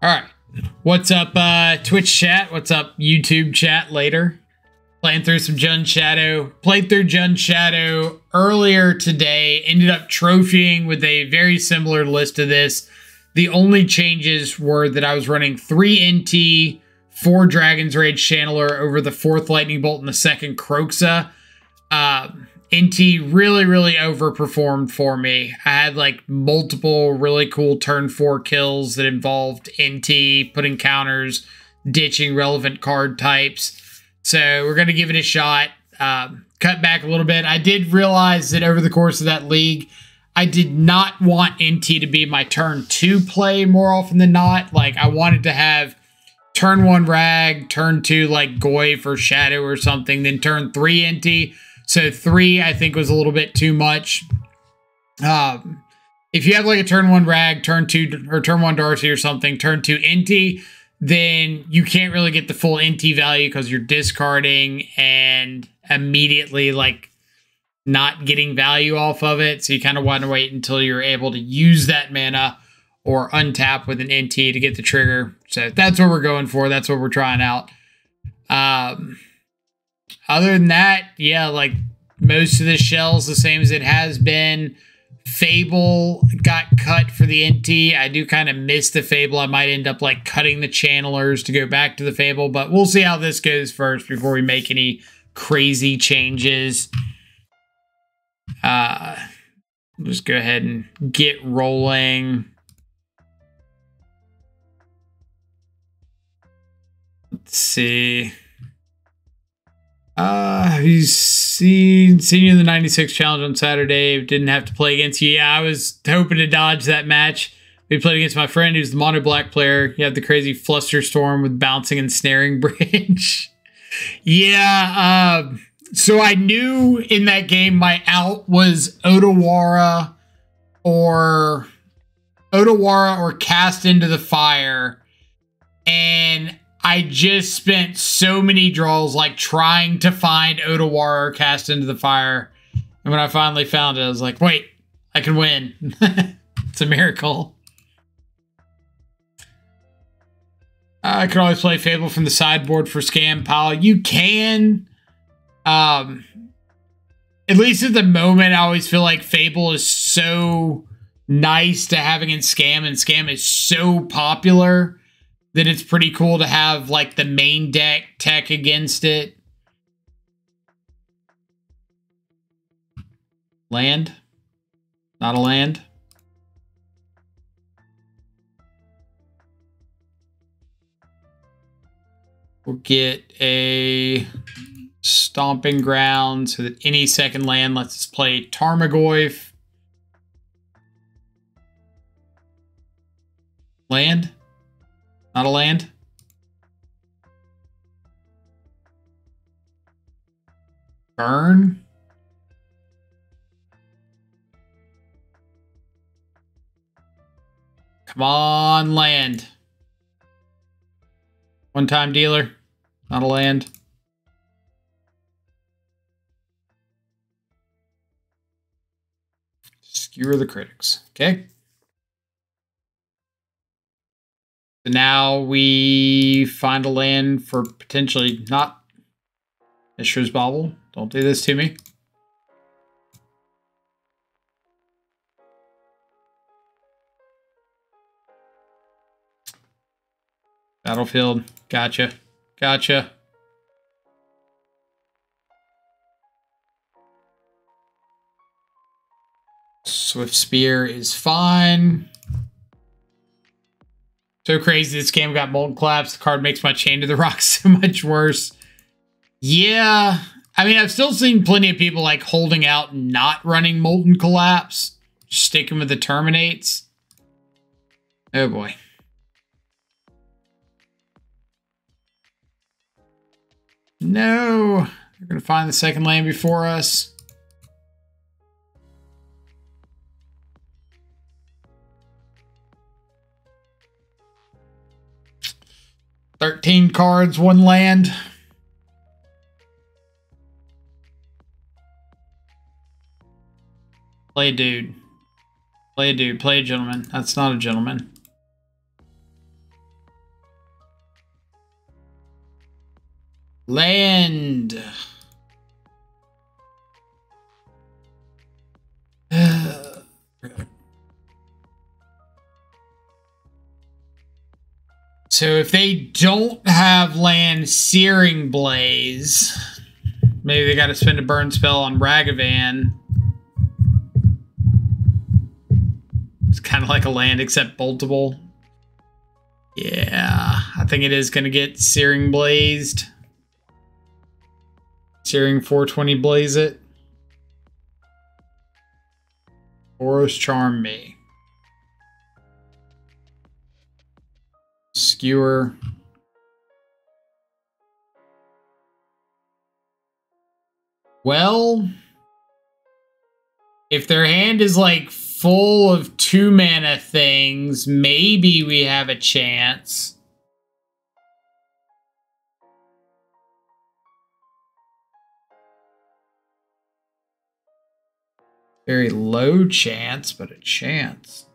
All right. What's up, Twitch chat? What's up, YouTube chat later? Playing through some Jund Shadow. Played through Jund Shadow earlier today. Ended up trophying with a very similar list to this. The only changes were that I was running 3 INTI, 4 Dragon's Rage Channeler over the 4th Lightning Bolt and the 2nd Kroxa. INTI really overperformed for me. I had like multiple really cool turn 4 kills that involved INTI, putting counters, ditching relevant card types. So we're going to give it a shot. Cut back a little bit. I did realize that over the course of that league, I did not want INTI to be my turn 2 play more often than not. Like I wanted to have turn 1 Rag, turn 2 like Goy for Shadow or something, then turn 3 INTI. So 3, I think, was a little bit too much. If you have like a turn 1 Rag, turn 2 or turn 1 Darcy or something, turn 2 INTI, then you can't really get the full INTI value because you're discarding and immediately like not getting value off of it. So you kind of want to wait until you're able to use that mana or untap with an INTI to get the trigger. So that's what we're going for. That's what we're trying out. Other than that, yeah, like most of the shell's the same as it has been. Fable got cut for the INTI. I do kind of miss the Fable. I might end up like cutting the channelers to go back to the Fable, but we'll see how this goes first before we make any crazy changes. Just go ahead and get rolling. Let's see. He's seen you in the 96 challenge on Saturday. Didn't have to play against you. Yeah, I was hoping to dodge that match. We played against my friend who's the mono black player. He had the crazy Flusterstorm with bouncing and snaring bridge. Yeah, so I knew in that game my out was Otawara or Cast into the Fire. And I just spent so many draws like trying to find Otawara or Cast into the Fire. And when I finally found it, I was like, wait, I can win. It's a miracle. I could always play Fable from the sideboard for Scam Pile. You can. At least at the moment, I always feel like Fable is so nice to having in Scam, and Scam is so popular that it's pretty cool to have like the main deck tech against it. Land? Not a land? We'll get a Stomping Ground so that any second land lets us play Tarmogoyf. Land? Not a land? Burn? Come on, land. One-time dealer. Not a land. Skewer the critics. Okay. So now we find a land for potentially not Mishra's Bauble. Don't do this to me. Battlefield. Gotcha. Gotcha. Swift Spear is fine. So crazy this game got Molten Collapse. The card makes my Chain to the Rock so much worse. Yeah. I mean, I've still seen plenty of people like holding out and not running Molten Collapse. Sticking with the Terminates. Oh boy. No. They're going to find the second land before us. $13 cards, 1 land. Play a dude. Play a dude. Play a gentleman. That's not a gentleman. Land. So if they don't have land Searing Blaze, maybe they got to spend a burn spell on Ragavan. It's kind of like a land except boltable. Yeah, I think it is going to get Searing Blazed. Searing 420 Blaze it. Obosh Charm me. Skewer. Well, if their hand is like full of 2-mana things, maybe we have a chance. Very low chance, but a chance.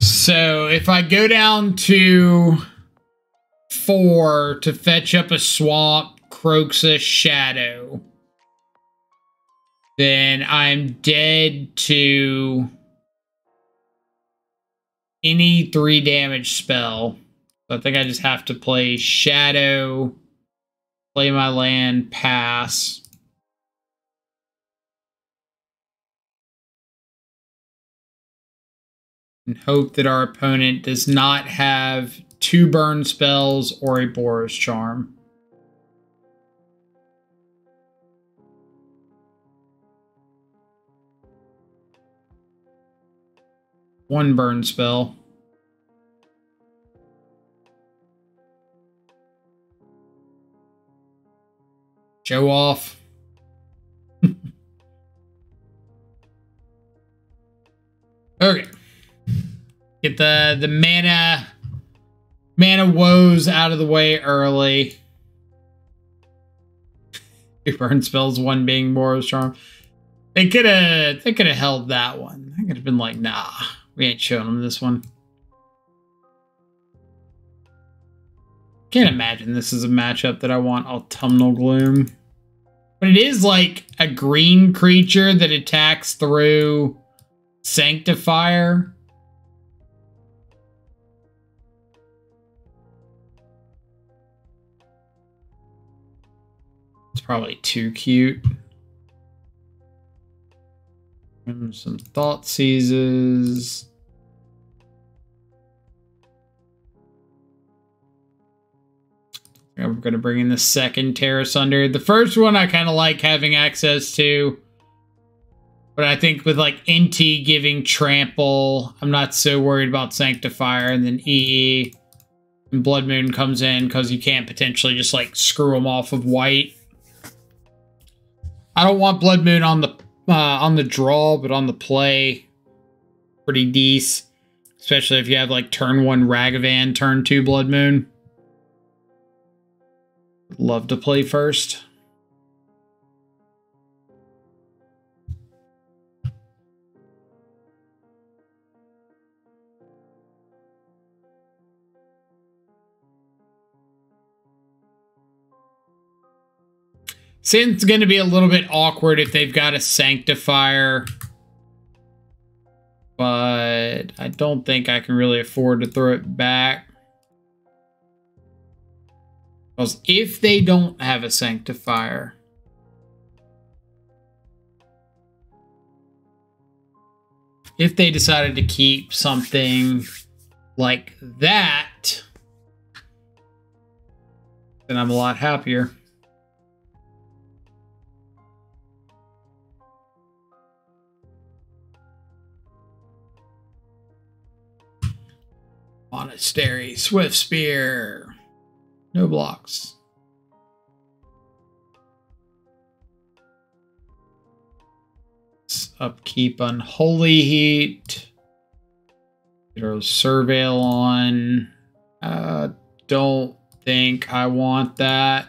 So if I go down to 4 to fetch up a swamp, Croxus Shadow, then I'm dead to any 3 damage spell. So I think I just have to play Shadow, play my land, pass. And hope that our opponent does not have 2 burn spells or a Obosh Charm. One burn spell. Show off. Okay. Get the mana woes out of the way early. 2 burn spells, 1 being Obosh Charm. They could have held that one. They could have been like, nah, we ain't showing them this one. Can't imagine this is a matchup that I want Autumnal Gloom. But it is like a green creature that attacks through Sanctifier. It's probably too cute. And some Thought Seizes. I'm going to bring in the second Terra Sunder. The first one I kind of like having access to. But I think with like INTI giving Trample, I'm not so worried about Sanctifier. And then EE and Blood Moon comes in because you can't potentially just like screw them off of white. I don't want Blood Moon on the draw, but on the play, pretty decent. Especially if you have like turn 1 Ragavan, turn 2 Blood Moon. Love to play first. It's going to be a little bit awkward if they've got a Sanctifier. But I don't think I can really afford to throw it back. Because if they don't have a Sanctifier, if they decided to keep something like that, then I'm a lot happier. Monastery, Swift Spear. No blocks. Upkeep Unholy Heat. Get our Surveil on. Don't think I want that.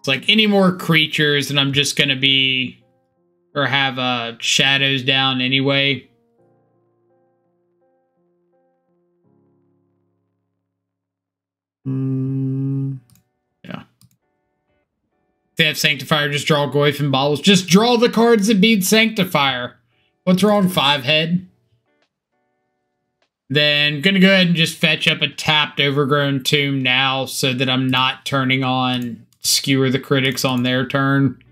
It's like any more creatures, and I'm just gonna be or have shadows down anyway. Yeah. If they have Sanctifier, just draw Goyf and Baubles. Just draw the cards that beat Sanctifier. What's wrong, 5-head? Then gonna go ahead and just fetch up a tapped Overgrown Tomb now so that I'm not turning on Skewer the Critics on their turn.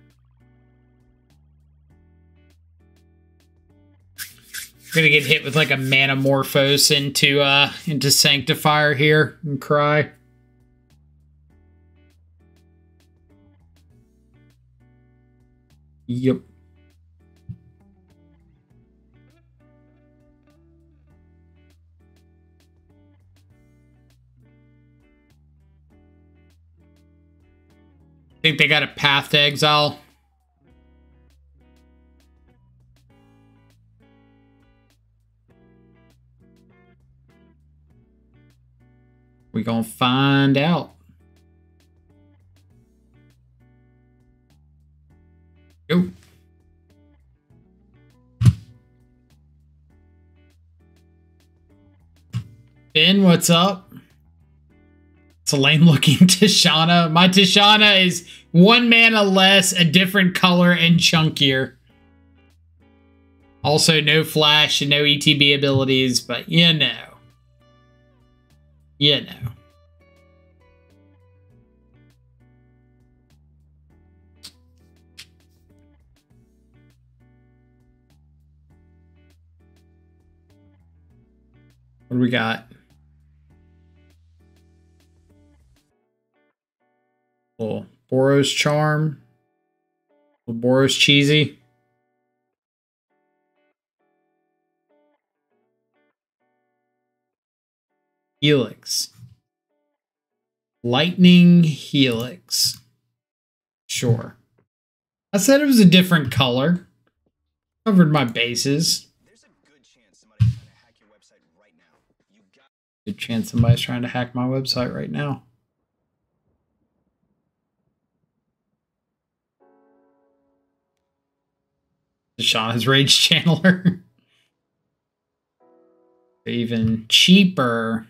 Gonna get hit with like a Manamorphose into Sanctifier here and cry. Yep. Think they got a Path to Exile. We gonna find out. Go. Ben, what's up? It's a lame-looking Tishana. My Tishana is 1 mana less, a different color, and chunkier. Also, no flash and no ETB abilities, but you know. You know. What do we got? Little Boros Charm. Little Boros Cheesy. Helix. Lightning Helix. Sure. I said it was a different color. Covered my bases. There's a good chance somebody's trying to hack your website right now. Good chance somebody's trying to hack my website right now. Shauna's Rage Channeler. Even cheaper.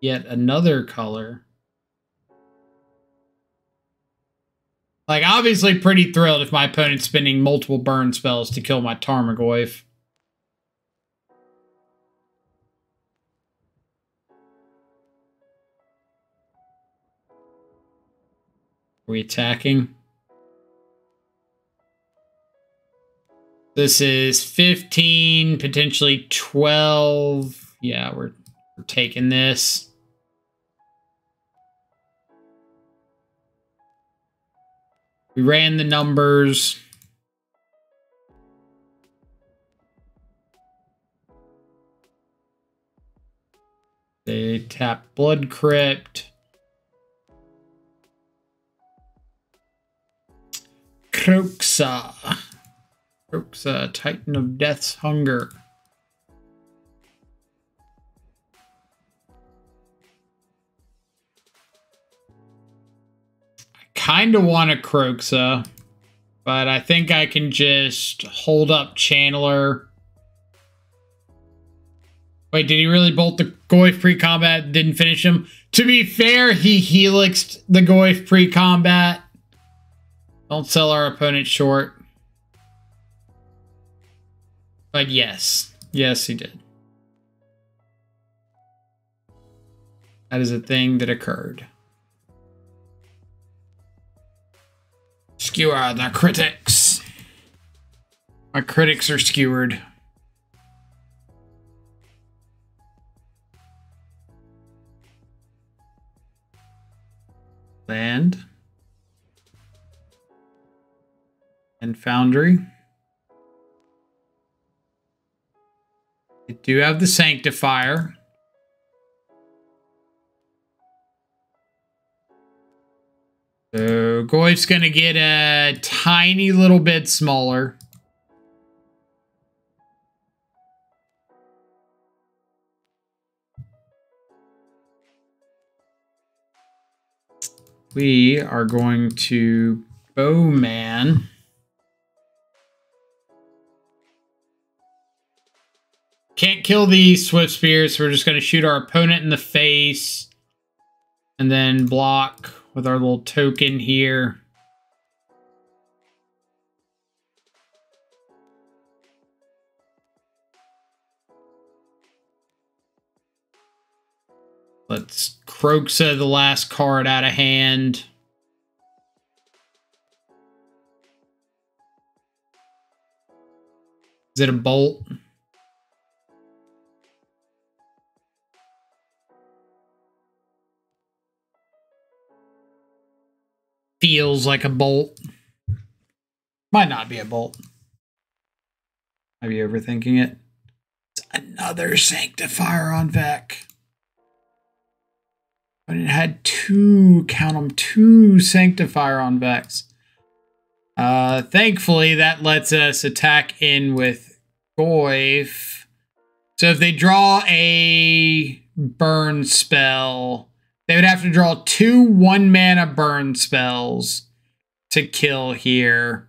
Yet another color. Like, obviously pretty thrilled if my opponent's spending multiple burn spells to kill my Tarmogoyf. Are we attacking? This is 15, potentially 12. Yeah, we're taking this. We ran the numbers. They tapped Blood Crypt. Kroxa. Kroxa, Titan of Death's Hunger. I kind of want a Kroxa, but I think I can just hold up Channeler. Wait, did he really bolt the Goyf pre-combat? Didn't finish him? To be fair, he helixed the Goyf pre-combat. Don't sell our opponent short. But yes. Yes, he did. That is a thing that occurred. Skewer the critics. My critics are skewered. Land. And Foundry. They do have the Sanctifier. So Goyf's going to get a tiny little bit smaller. we are going to Bowman. Can't kill the Swift Spear, so we're just going to shoot our opponent in the face. And then block with our little token here. Let's Croxa the last card out of hand. Is it a bolt? Feels like a bolt. Might not be a bolt. Might be overthinking it. It's another Sanctifier on Vec. But it had two, count them, two Sanctifier on Vex. Thankfully, that lets us attack in with Goyf. So if they draw a burn spell, they would have to draw 2 1-mana burn spells to kill here.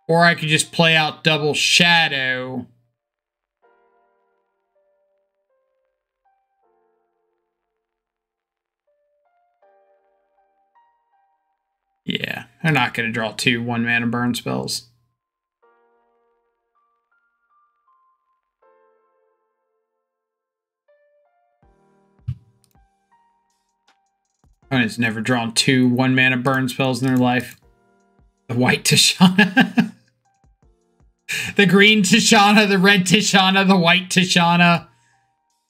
Or I could just play out double Shadow. Yeah, they're not going to draw 2 1-mana burn spells. Opponent's never drawn 2 1-mana burn spells in their life. The white Tishana. The green Tishana, the red Tishana, the white Tishana.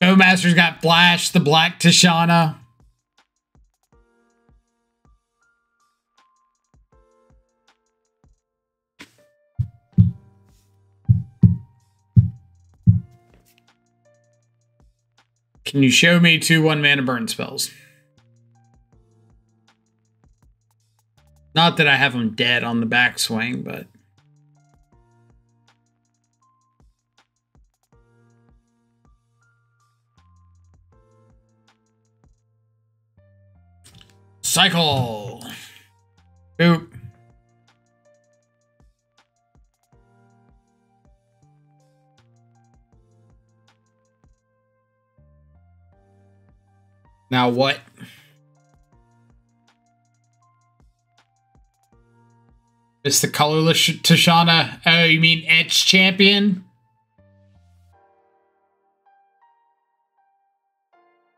Bowmaster's got Flash, the black Tishana. Can you show me 2 1-mana burn spells? Not that I have them dead on the backswing, but... Cycle! Boop. Now what? It's the colorless Tishana. Oh, you mean Etch Champion?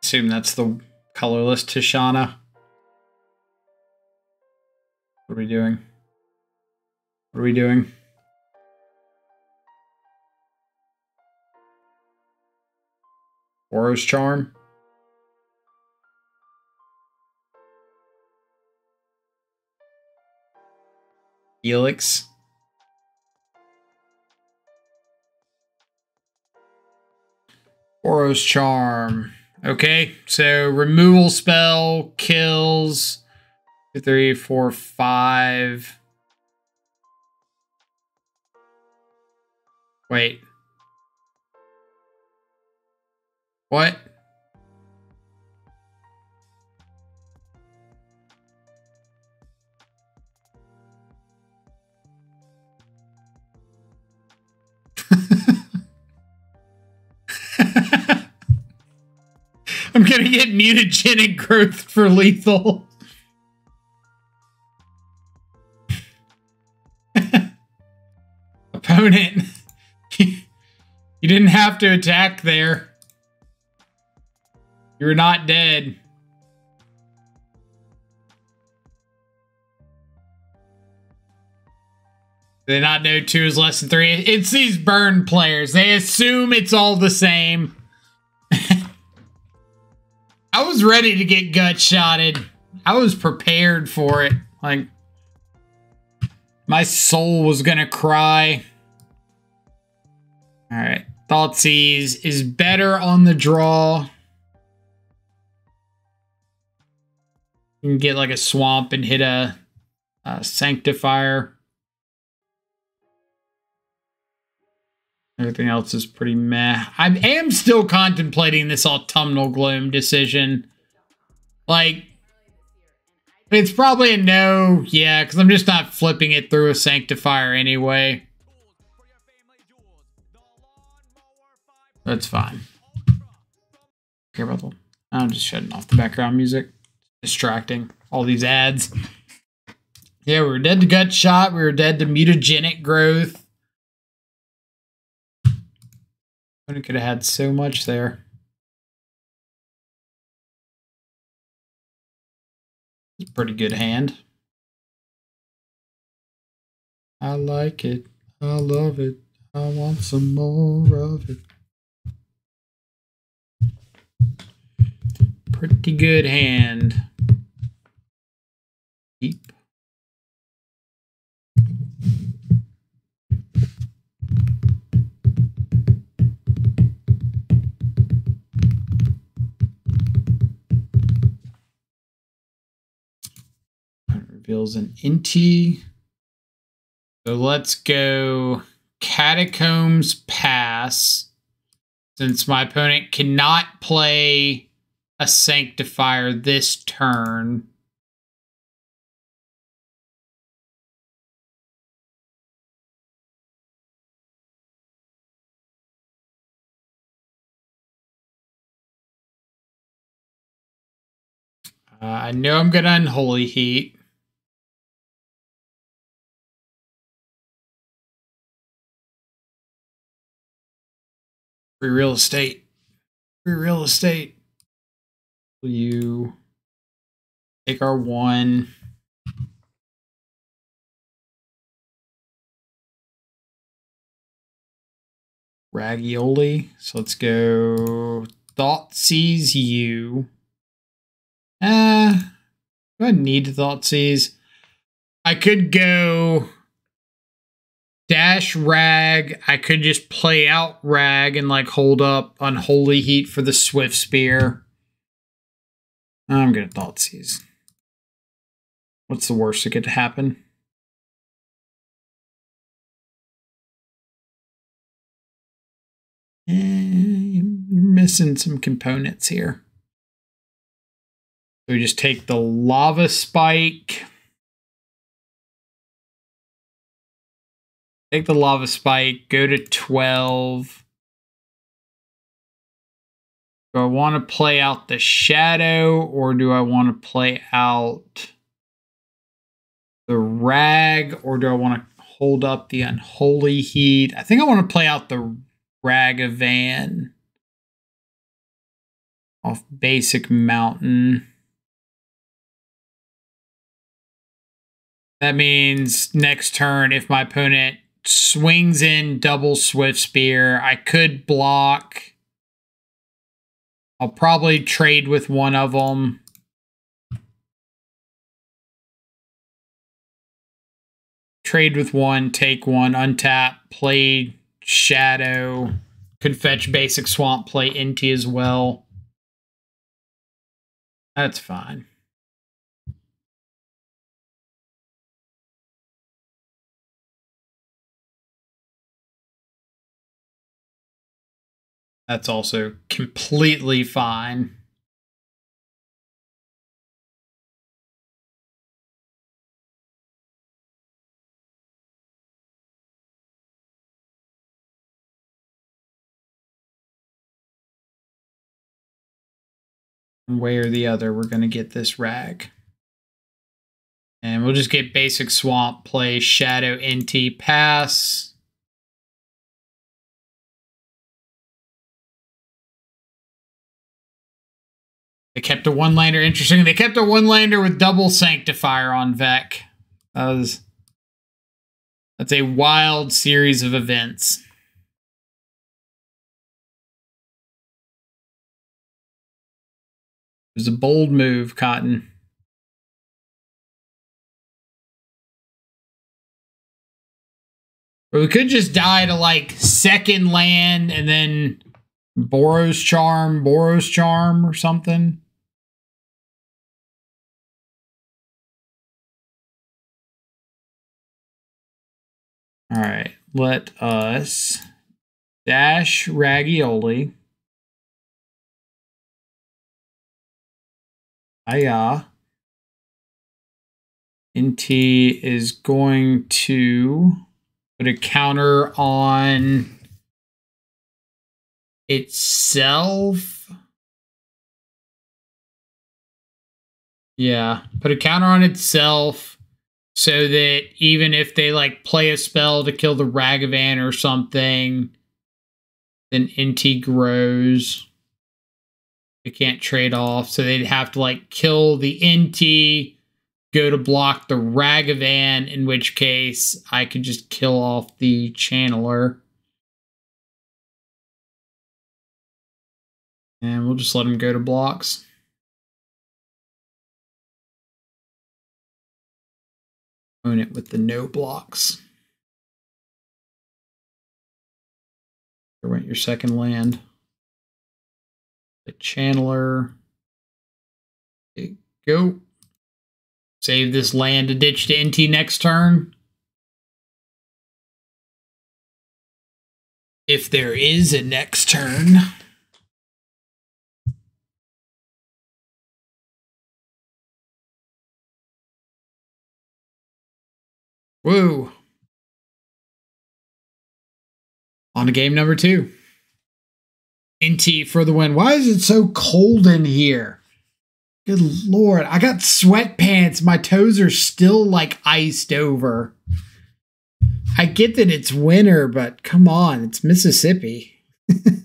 Assume that's the colorless Tishana. What are we doing? What are we doing? Aura's Charm? Helix. Aura's Charm. Okay, so removal spell kills 2, 3, 4, 5. Wait. What? I'm gonna get mutagenic growth for lethal. Opponent, you didn't have to attack there. You're not dead. Do they not know 2 is less than 3? It's these burn players. They assume it's all the same. I was ready to get gut shotted. I was prepared for it. Like, my soul was gonna cry. All right, Thoughtseize is better on the draw. You can get like a swamp and hit a Sanctifier. Everything else is pretty meh. I am still contemplating this Autumnal Gloom decision. Like, It's probably a no, yeah, because I'm just not flipping it through a Sanctifier anyway. That's fine. Care about the... I'm just shutting off the background music. Distracting. All these ads. Yeah, we were dead to gut shot. We were dead to mutagenic growth. I could have had so much there. It's a pretty good hand. I like it. I love it. I want some more of it. Pretty good hand. Keep. Reveals an INTI. So let's go Catacombs Pass. Since my opponent cannot play a Sanctifier this turn. I know I'm going to Unholy Heat. Free real estate. Free real estate. Will you take our one? Ragioli. So let's go Thoughtseize you. Do I need Thoughtseize? I could go dash Rag. I could just play out Rag and like hold up Unholy Heat for the Swift Spear. I'm gonna Thoughtseize. What's the worst that could happen? You're missing some components here. So we just take the Lava Spike. Take the Lava Spike, go to 12. Do I want to play out the Shadow, or do I want to play out the Rag, or do I want to hold up the Unholy Heat? I think I want to play out the Ragavan off Basic Mountain. That means next turn, if my opponent swings in double Swift Spear, I could block. I'll probably trade with one of them. Trade with one, take one, untap, play Shadow. Could fetch basic Swamp, play INTI as well. That's fine. That's also completely fine. One way or the other, we're going to get this Rag. And we'll just get basic Swamp, play Shadow, INTI, pass. They kept a one-lander. Interesting. They kept a one-lander with double Sanctifier on Vec. That's a wild series of events. It was a bold move, Cotton. But we could just die to like second land and then Boros Charm or something. All right, let us dash Ragioli. Hiya. INTI is going to put a counter on itself. Yeah, put a counter on itself so that even if they like play a spell to kill the Ragavan or something, then INTI grows. They can't trade off, so they'd have to like kill the INTI, go to block the Ragavan, in which case I could just kill off the Channeler. And we'll just let him go to blocks. Own it with the no blocks. There went your second land. The Channeler. There you go. Save this land to ditch to INTI next turn. If there is a next turn. Woo. On to game number 2. INTI for the win. Why is it so cold in here? Good Lord. I got sweatpants. My toes are still like iced over. I get that it's winter, but come on. It's Mississippi. Which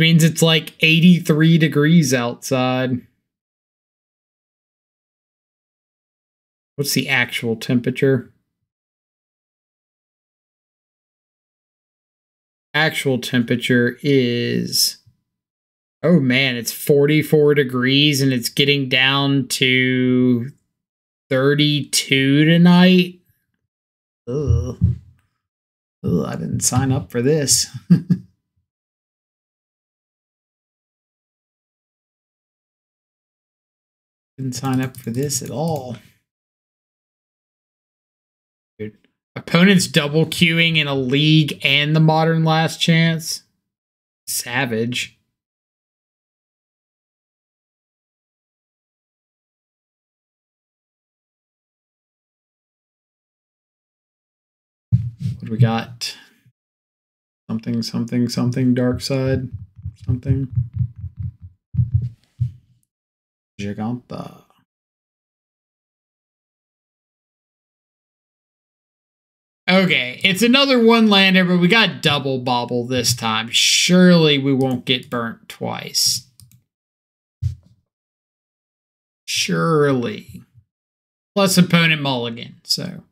means it's like 83 degrees outside. What's the actual temperature? Actual temperature is, oh man, it's 44 degrees and it's getting down to 32 tonight. Ugh. Ugh, I didn't sign up for this. Didn't sign up for this at all. Dude. Opponents double queuing in a league and the Modern Last Chance. Savage. What do we got? Something, something, something, dark side. Something. Giganta. Okay, it's another one lander, but we got double bobble this time. Surely we won't get burnt twice. Surely. Plus opponent mulligan, so.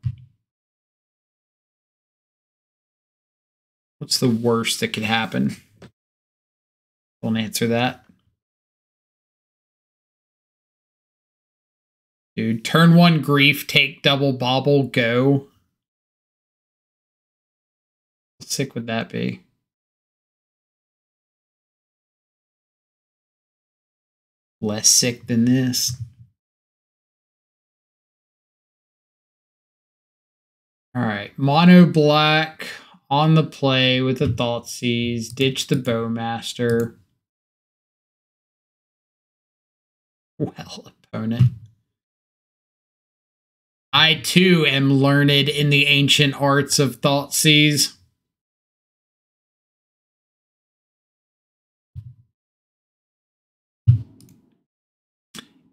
What's the worst that could happen? Don't answer that. Dude, turn 1 grief, take double bobble, go. How sick would that be? Less sick than this. Alright, mono black on the play with the Thoughtseize, ditch the Bowmaster. Well, opponent. I too am learned in the ancient arts of Thoughtseize.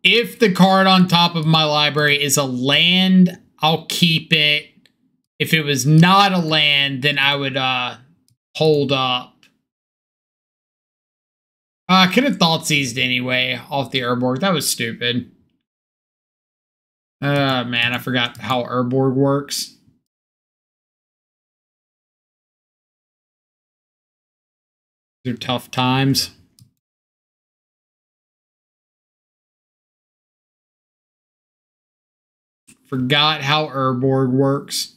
If the card on top of my library is a land, I'll keep it. If it was not a land, then I would hold up. I could have Thoughtseized anyway off the Urborg. That was stupid. Man, I forgot how Urborg works. These are tough times. Forgot how Urborg works.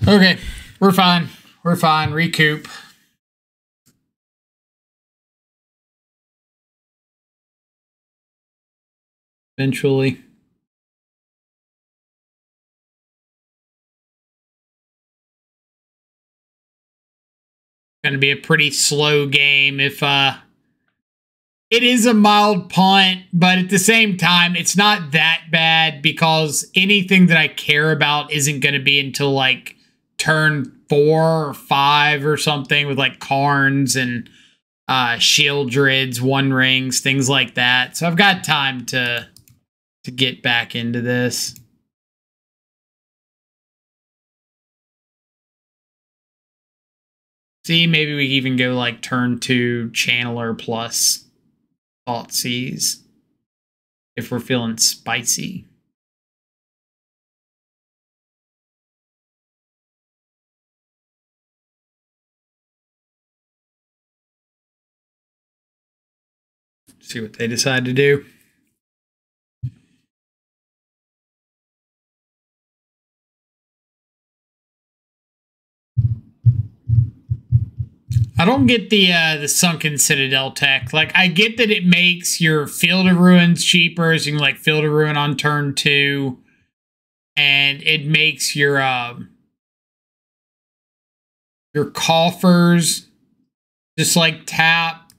Okay, we're fine. We're fine. Recoup. Eventually. Going to be a pretty slow game if it is a mild punt, but at the same time, it's not that bad because anything that I care about isn't going to be until like turn 4 or 5 or something with like Karns and shield drids, one rings, things like that. So I've got time to get back into this. See, maybe we even go like turn 2 Channeler plus Thoughtseize if we're feeling spicy. See what they decide to do. I don't get the Sunken Citadel tech. Like, I get that it makes your Field of Ruins cheaper, so you can like Field of Ruin on turn 2, and it makes your Coffers just like tap.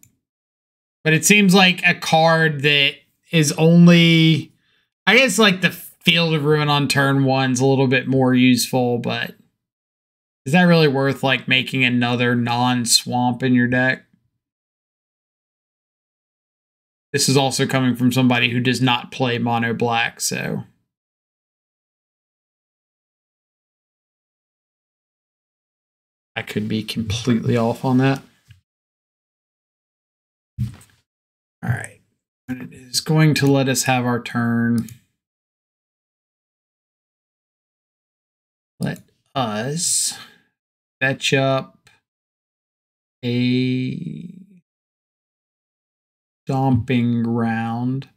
But it seems like a card that is only, I guess like the Field of Ruin on turn 1's a little bit more useful, but is that really worth like making another non-swamp in your deck? This is also coming from somebody who does not play mono black, so. I could be completely off on that. All right. And it is going to let us have our turn. Let us fetch up a Stomping Ground.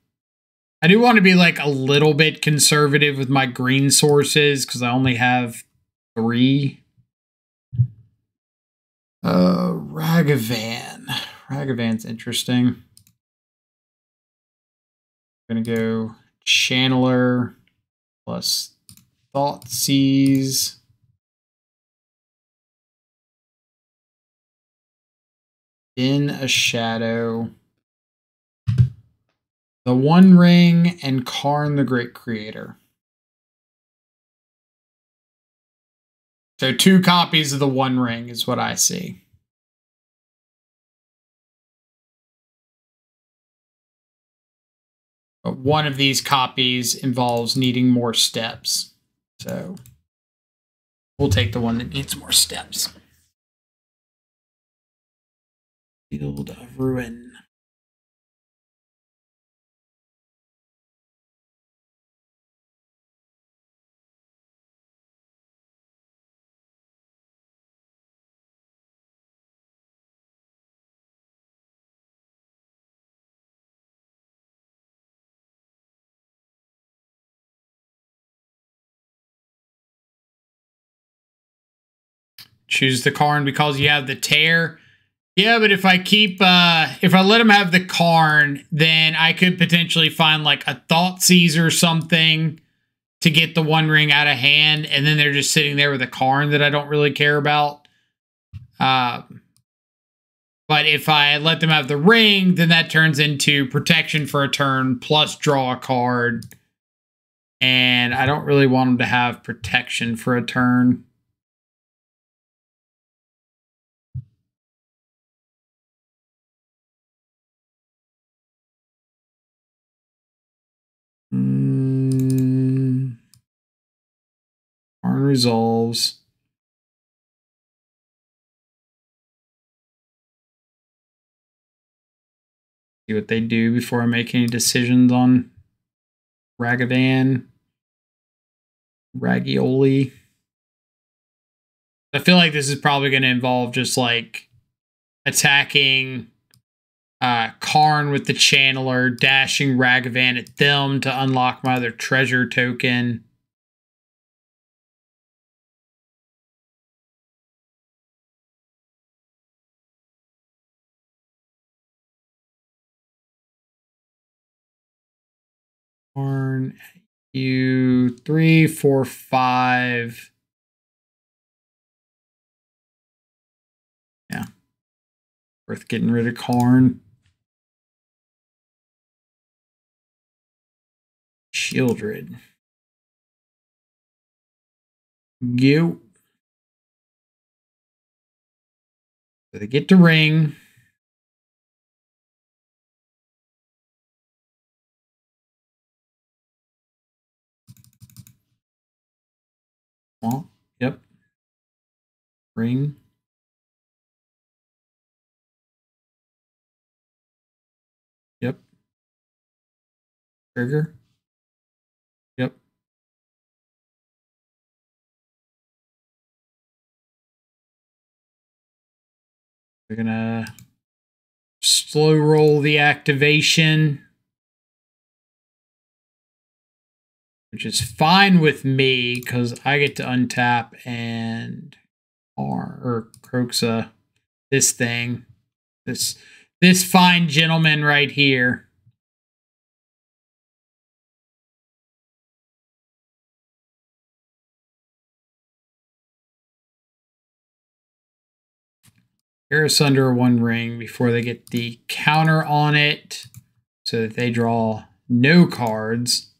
I do want to be like a little bit conservative with my green sources because I only have 3. Ragavan. Ragavan's interesting. I'm going to go Channeler plus Thoughtseize. In a Shadow. The One Ring and Karn the Great Creator. So 2 copies of the One Ring is what I see. But one of these copies involves needing more steps. So we'll take the one that needs more steps. Field of Ruin. Choose the Karn because you have the tear. Yeah, but if I keep, if I let him have the Karn, then I could potentially find like a Thoughtseize or something to get the One Ring out of hand, and then they're just sitting there with a Karn that I don't really care about. But if I let them have the ring, then that turns into protection for a turn plus draw a card. And I don't really want them to have protection for a turn. Karn resolves. See what they do before I make any decisions on Ragavan. Ragioli. I feel like this is probably going to involve just like attacking Karn with the Channeler, dashing Ragavan at them to unlock my other treasure token. Karn, you 3, 4, 5. Yeah. Worth getting rid of Karn. Shieldred. Go. So they get to ring. Well, yep. Ring. Yep. Trigger. Yep. We're gonna slow roll the activation, which is fine with me because I get to untap and Croxa this thing, this fine gentleman right here. Eris under one ring before they get the counter on it so that they draw no cards.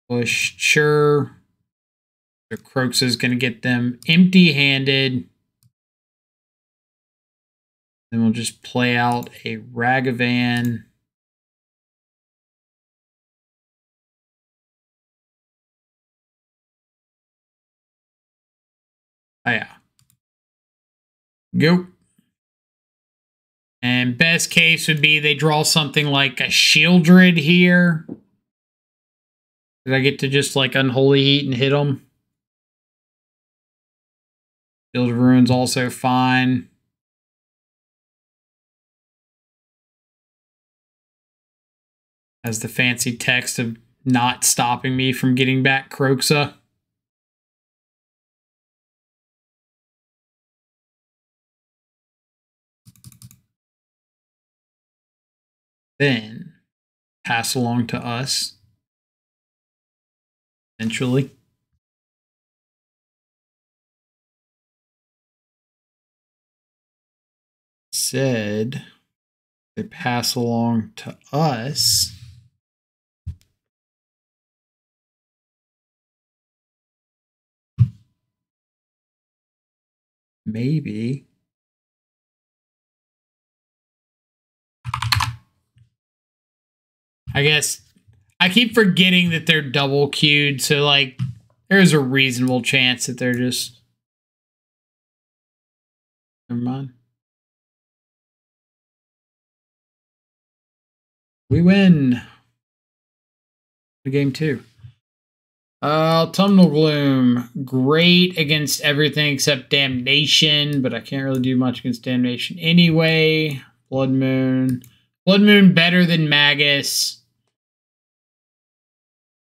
Push, sure. So Croaks is going to get them empty-handed. Then we'll just play out a Ragavan. Oh, yeah. Go. And best case would be they draw something like a Shieldred here. Did I get to just like Unholy Heat and hit them? Field of Ruins also fine. Has the fancy text of not stopping me from getting back Croxa. Then pass along to us. Eventually. Said they pass along to us. Maybe. I guess I keep forgetting that they're double queued, so like there's a reasonable chance that they're just. Never mind. We win. Game 2. Autumnal Gloom. Great against everything except Damnation, but I can't really do much against Damnation anyway. Blood Moon. Blood Moon better than Magus.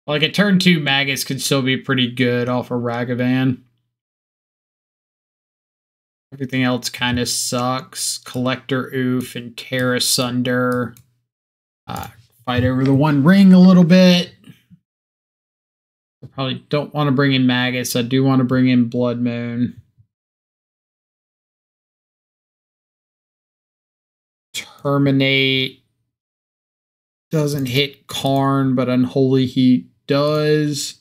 Like a turn 2 Magus could still be pretty good off of Ragavan. Everything else kind of sucks. Collector Oof and Terra Sunder. Fight over the one ring a little bit. I probably don't want to bring in Magus. I do want to bring in Blood Moon. Terminate. Doesn't hit Karn, but Unholy Heat does.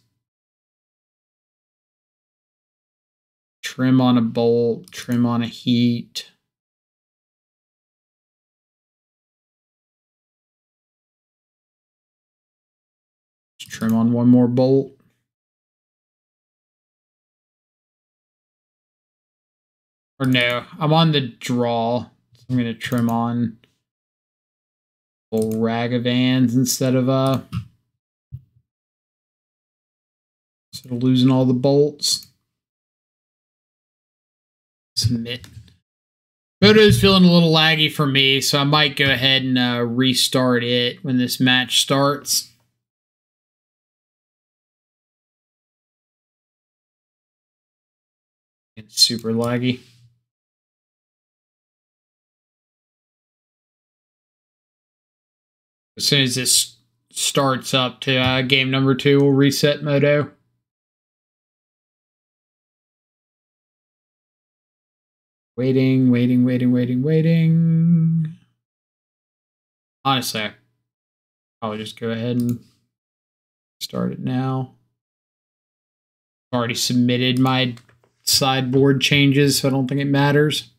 Trim on a Bolt. Trim on a Heat. Trim on one more Bolt. Or no, I'm on the draw. So I'm going to trim on Ragavans instead of losing all the bolts. Submit. Photo's feeling a little laggy for me, so I might go ahead and restart it when this match starts. It's super laggy. As soon as this starts up to game number 2, we'll reset Modo. Waiting. Honestly, I'll just go ahead and start it now. I've already submitted my sideboard changes, so I don't think it matters.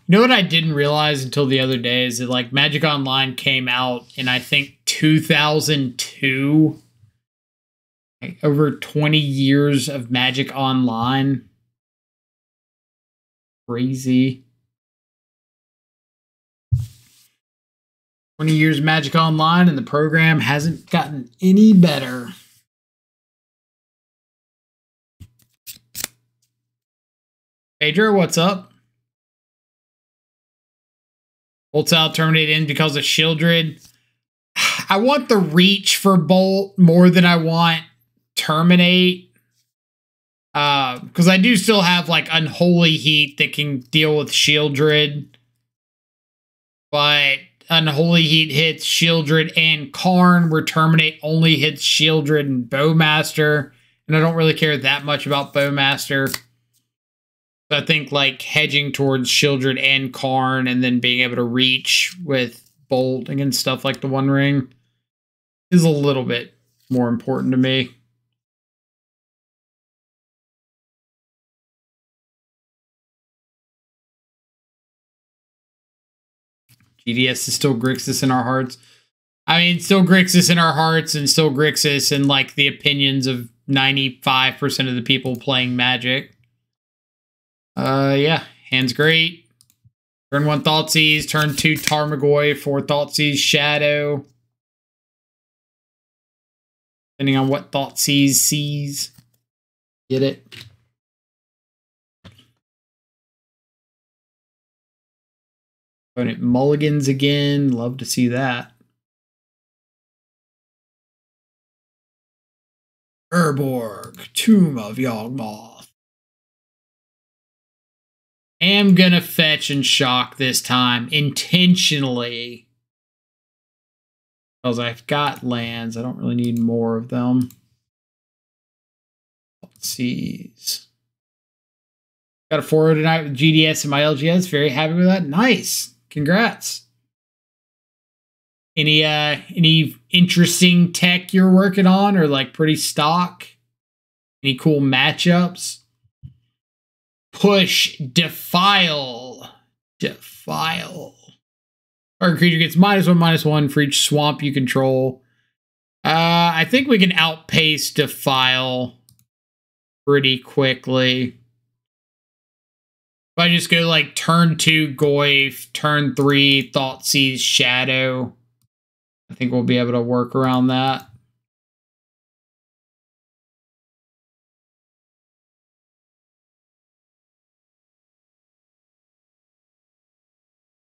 You know what I didn't realize until the other day is that like Magic Online came out in I think 2002. Like, over 20 years of Magic Online. Crazy. 20 years of Magic Online and the program hasn't gotten any better. Pedro, what's up? Bolt's out, terminate in because of Shieldred. I want the reach for Bolt more than I want terminate. Because I do still have like Unholy Heat that can deal with Shieldred. But Unholy Heat hits Shieldred and Karn, where terminate only hits Shieldred and Bowmaster. And I don't really care that much about Bowmaster. So I think like hedging towards Shieldred and Karn and then being able to reach with Bolt against stuff like the One Ring is a little bit more important to me. GDS is still Grixis in our hearts. I mean, still Grixis in our hearts and still Grixis in like the opinions of 95% of the people playing Magic. Yeah, hand's great. Turn 1 Thoughtseize, turn 2 Tarmogoyf, 4 Thoughtseize Shadow. Depending on what Thoughtseize sees. Get it? Opponent mulligans again. Love to see that. Urborg, Tomb of Yawgmoth. Am gonna fetch and shock this time intentionally. Because I've got lands. I don't really need more of them. Let's see. Got a 4 tonight with GDS and my LGS. Very happy with that. Nice. Congrats. Any interesting tech you're working on or like pretty stock? Any cool matchups? Push, defile. Our creature gets -1/-1 for each swamp you control. I think we can outpace defile pretty quickly. If I just go like turn 2 Goyf, turn 3 Thoughtseize Shadow, I think we'll be able to work around that.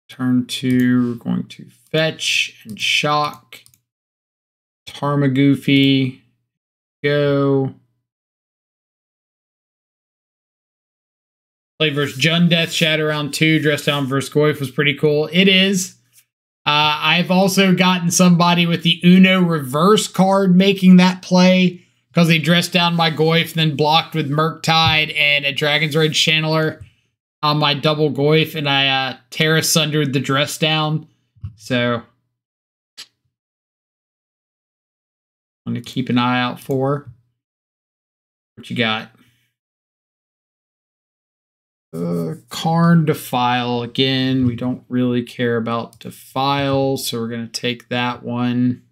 Turn 2, we're going to fetch and shock. Tarmogoyf, go. Played versus Jund Death Shadow round 2. Dress down versus Goyf was pretty cool. It is. I've also gotten somebody with the Uno reverse card making that play because they dressed down my Goyf, then blocked with Murktide and a Dragon's Rage Channeler on my double Goyf, and I Terra Sundered the dress down. So I'm going to keep an eye out for. What you got? Karn Defile. Again, we don't really care about Defile, so we're going to take that one.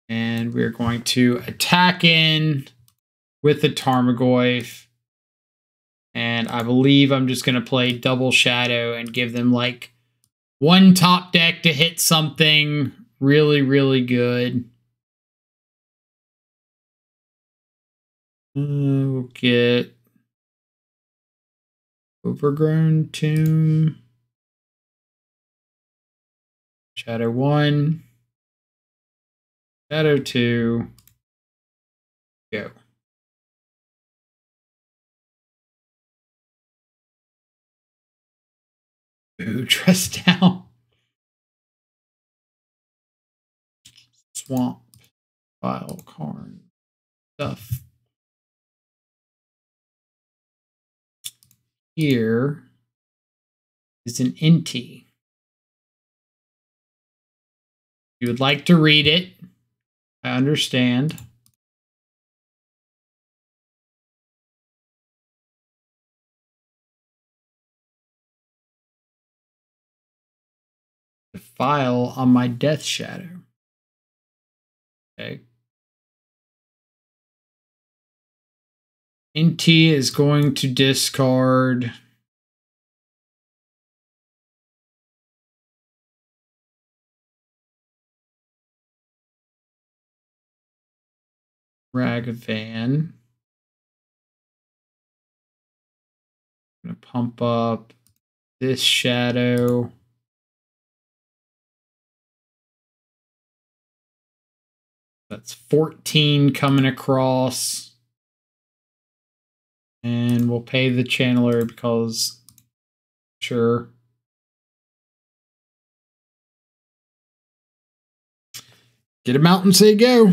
And we're going to attack in with the Tarmogoyf. And I believe I'm just going to play Double Shadow and give them like 1 top deck to hit something really, really good. We'll get Overgrown Tomb, Shadow 1, Shadow 2, go. Ooh, dress down. Swamp. File, Karn. Stuff. Here is an INTI. You would like to read it. I understand. The file on my death shadow. Okay. INTI is going to discard Ragavan. I'm going to pump up this shadow. That's 14 coming across. And we'll pay the channeler because, sure. Get him out and say go.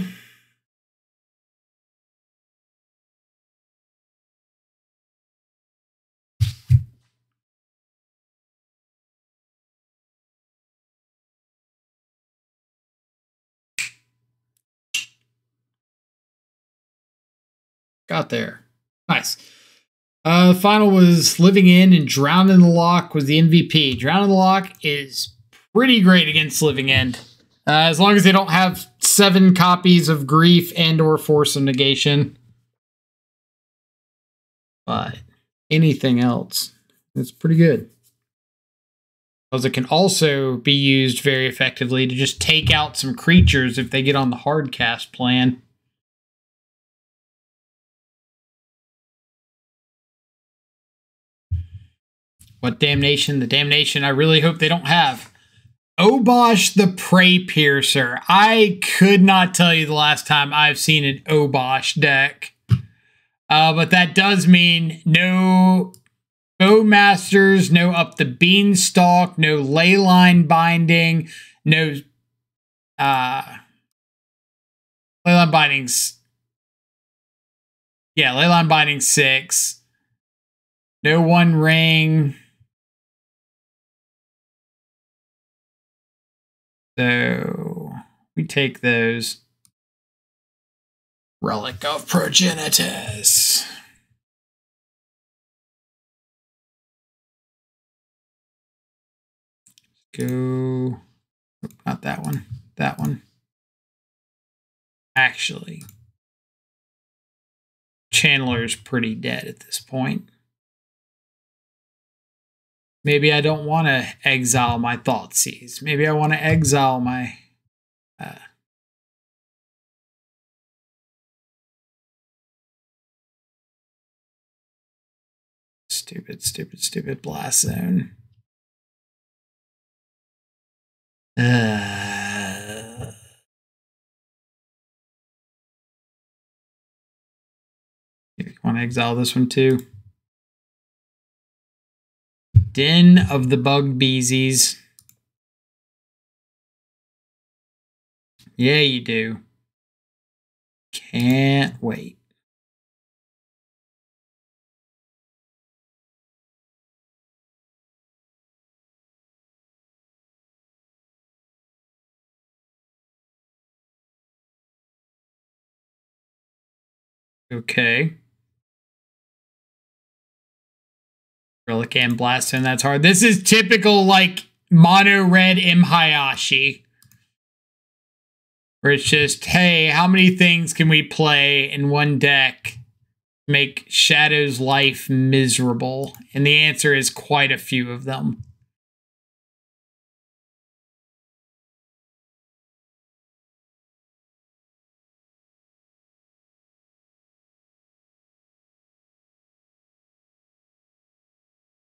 Got there. Nice. Final was Living In, and Drown in the Lock was the MVP. Drown in the Lock is pretty great against Living In. As long as they don't have 7 copies of Grief and or Force of Negation. But anything else, it's pretty good. Because it can also be used very effectively to just take out some creatures if they get on the hard cast plan. What damnation? The damnation I really hope they don't have. Obosh the Prey Piercer. I could not tell you the last time I've seen an Obosh deck. But that does mean no Bowmasters, no Up the Beanstalk, no Leyline Binding, no Leyline Bindings. Yeah, Leyline Binding 6. No One Ring. So we take those. Relic of Progenitus. Go. Not that one. That one. Actually, Chandler's pretty dead at this point. Maybe I don't want to exile my Thoughtseize. Maybe I want to exile my... Stupid Blast Zone. You want to exile this one too? Den of the Bug Beesies. Yeah, you do. Can't wait. Okay. Relic and Blast Zone, that's hard. This is typical, like, mono red Hayashi. Where it's just, hey, how many things can we play in one deck? Make Shadow's life miserable. And the answer is quite a few of them.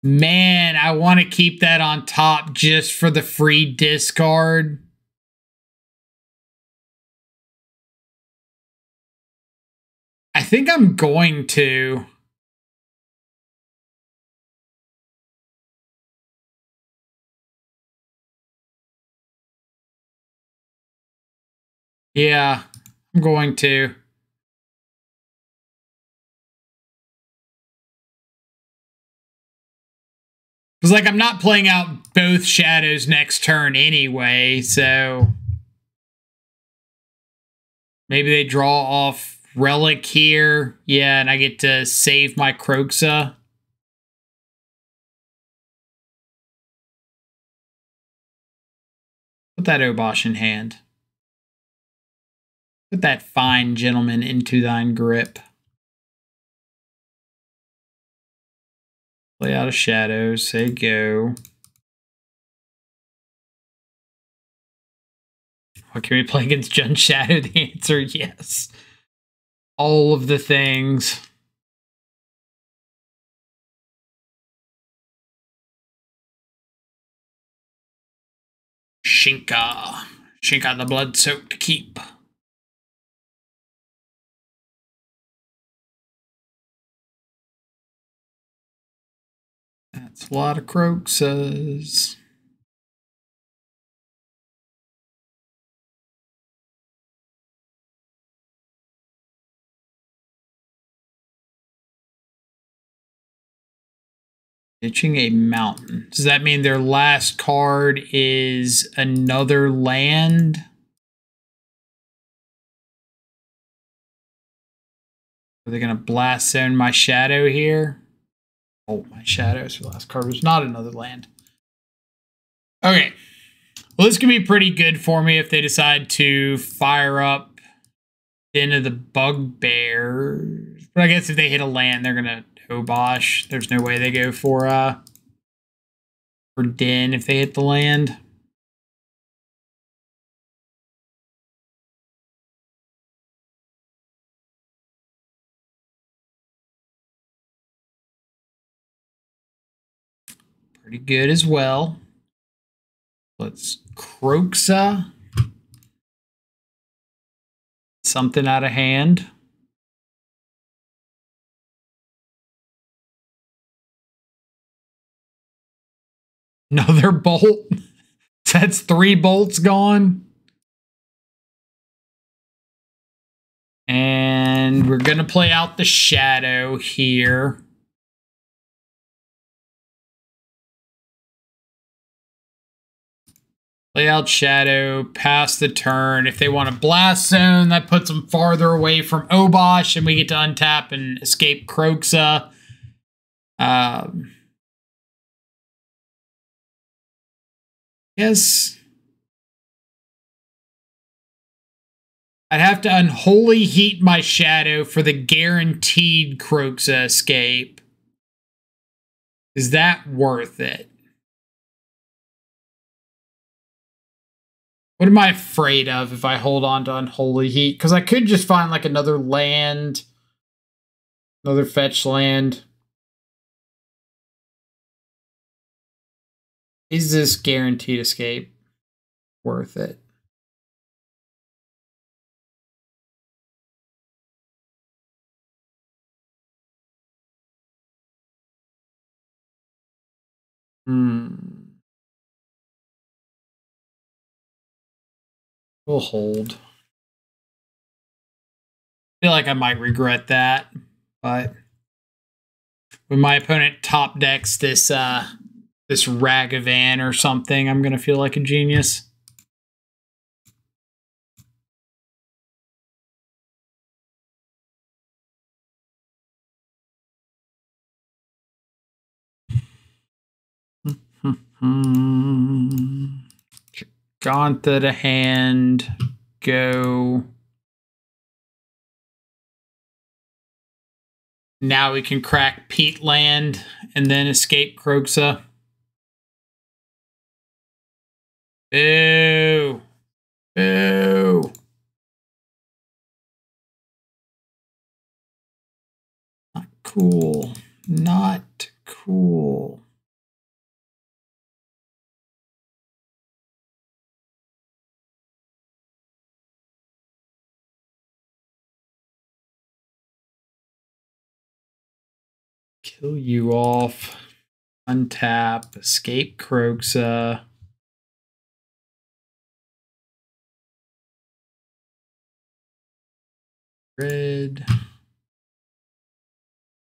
Man, I want to keep that on top just for the free discard. I think I'm going to. Yeah, I'm going to. Because, like, I'm not playing out both shadows next turn anyway, so maybe they draw off Relic here. Yeah, and I get to save my Kroxa. Put that Obosh in hand. Put that fine gentleman into thine grip. Play out of shadows. Say go. What can we play against Jun Shadow? The answer, yes. All of the things. Shinka. Shinka the blood-soaked keep. That's a lot of Kroxas. Ditching a mountain. Does that mean their last card is another land? Are they going to blast zone my shadow here? Oh, my shadows. The last card was not another land. Okay. Well, this can be pretty good for me if they decide to fire up Den of the Bugbears. But I guess if they hit a land, they're going to Obosh. There's no way they go for Den if they hit the land. Pretty good as well. Let's Kroxa. Something out of hand. Another bolt. That's 3 bolts gone. And we're going to play out the shadow here. Play out shadow, pass the turn. If they want a blast zone, that puts them farther away from Obosh, and we get to untap and escape Kroxa. Yes. I'd have to unholy heat my shadow for the guaranteed Kroxa escape. Is that worth it? What am I afraid of if I hold on to Unholy Heat? Because I could just find like another land. Another fetch land. Is this guaranteed escape worth it? We'll hold. I feel like I might regret that, but when my opponent top decks this this Ragavan or something, I'm gonna feel like a genius. Gauntlet to hand, go. Now we can crack Peat Land and then escape Kroxa. Boo. Boo. Not cool. Not cool. Kill you off. Untap. Escape Kroxa. Red.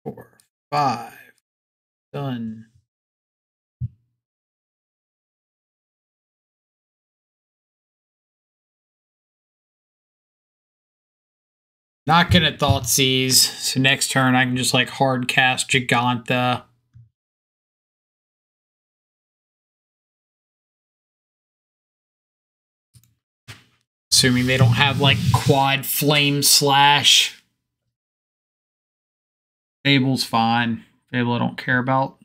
4, 5. Done. Not gonna Thoughtseize. So next turn I can just like hard cast Giganta. Assuming they don't have like quad flame slash. Fable's fine. Fable I don't care about.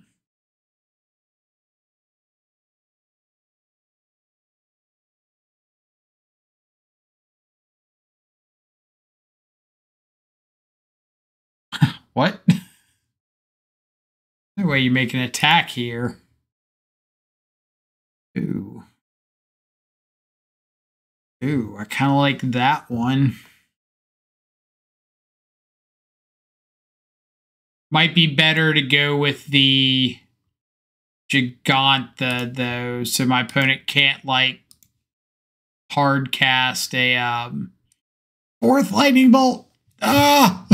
What? No way you make an attack here. Ooh. Ooh, I kind of like that one. Might be better to go with the Giganta, though, so my opponent can't, like, hard cast a, 4th Lightning Bolt. Ah!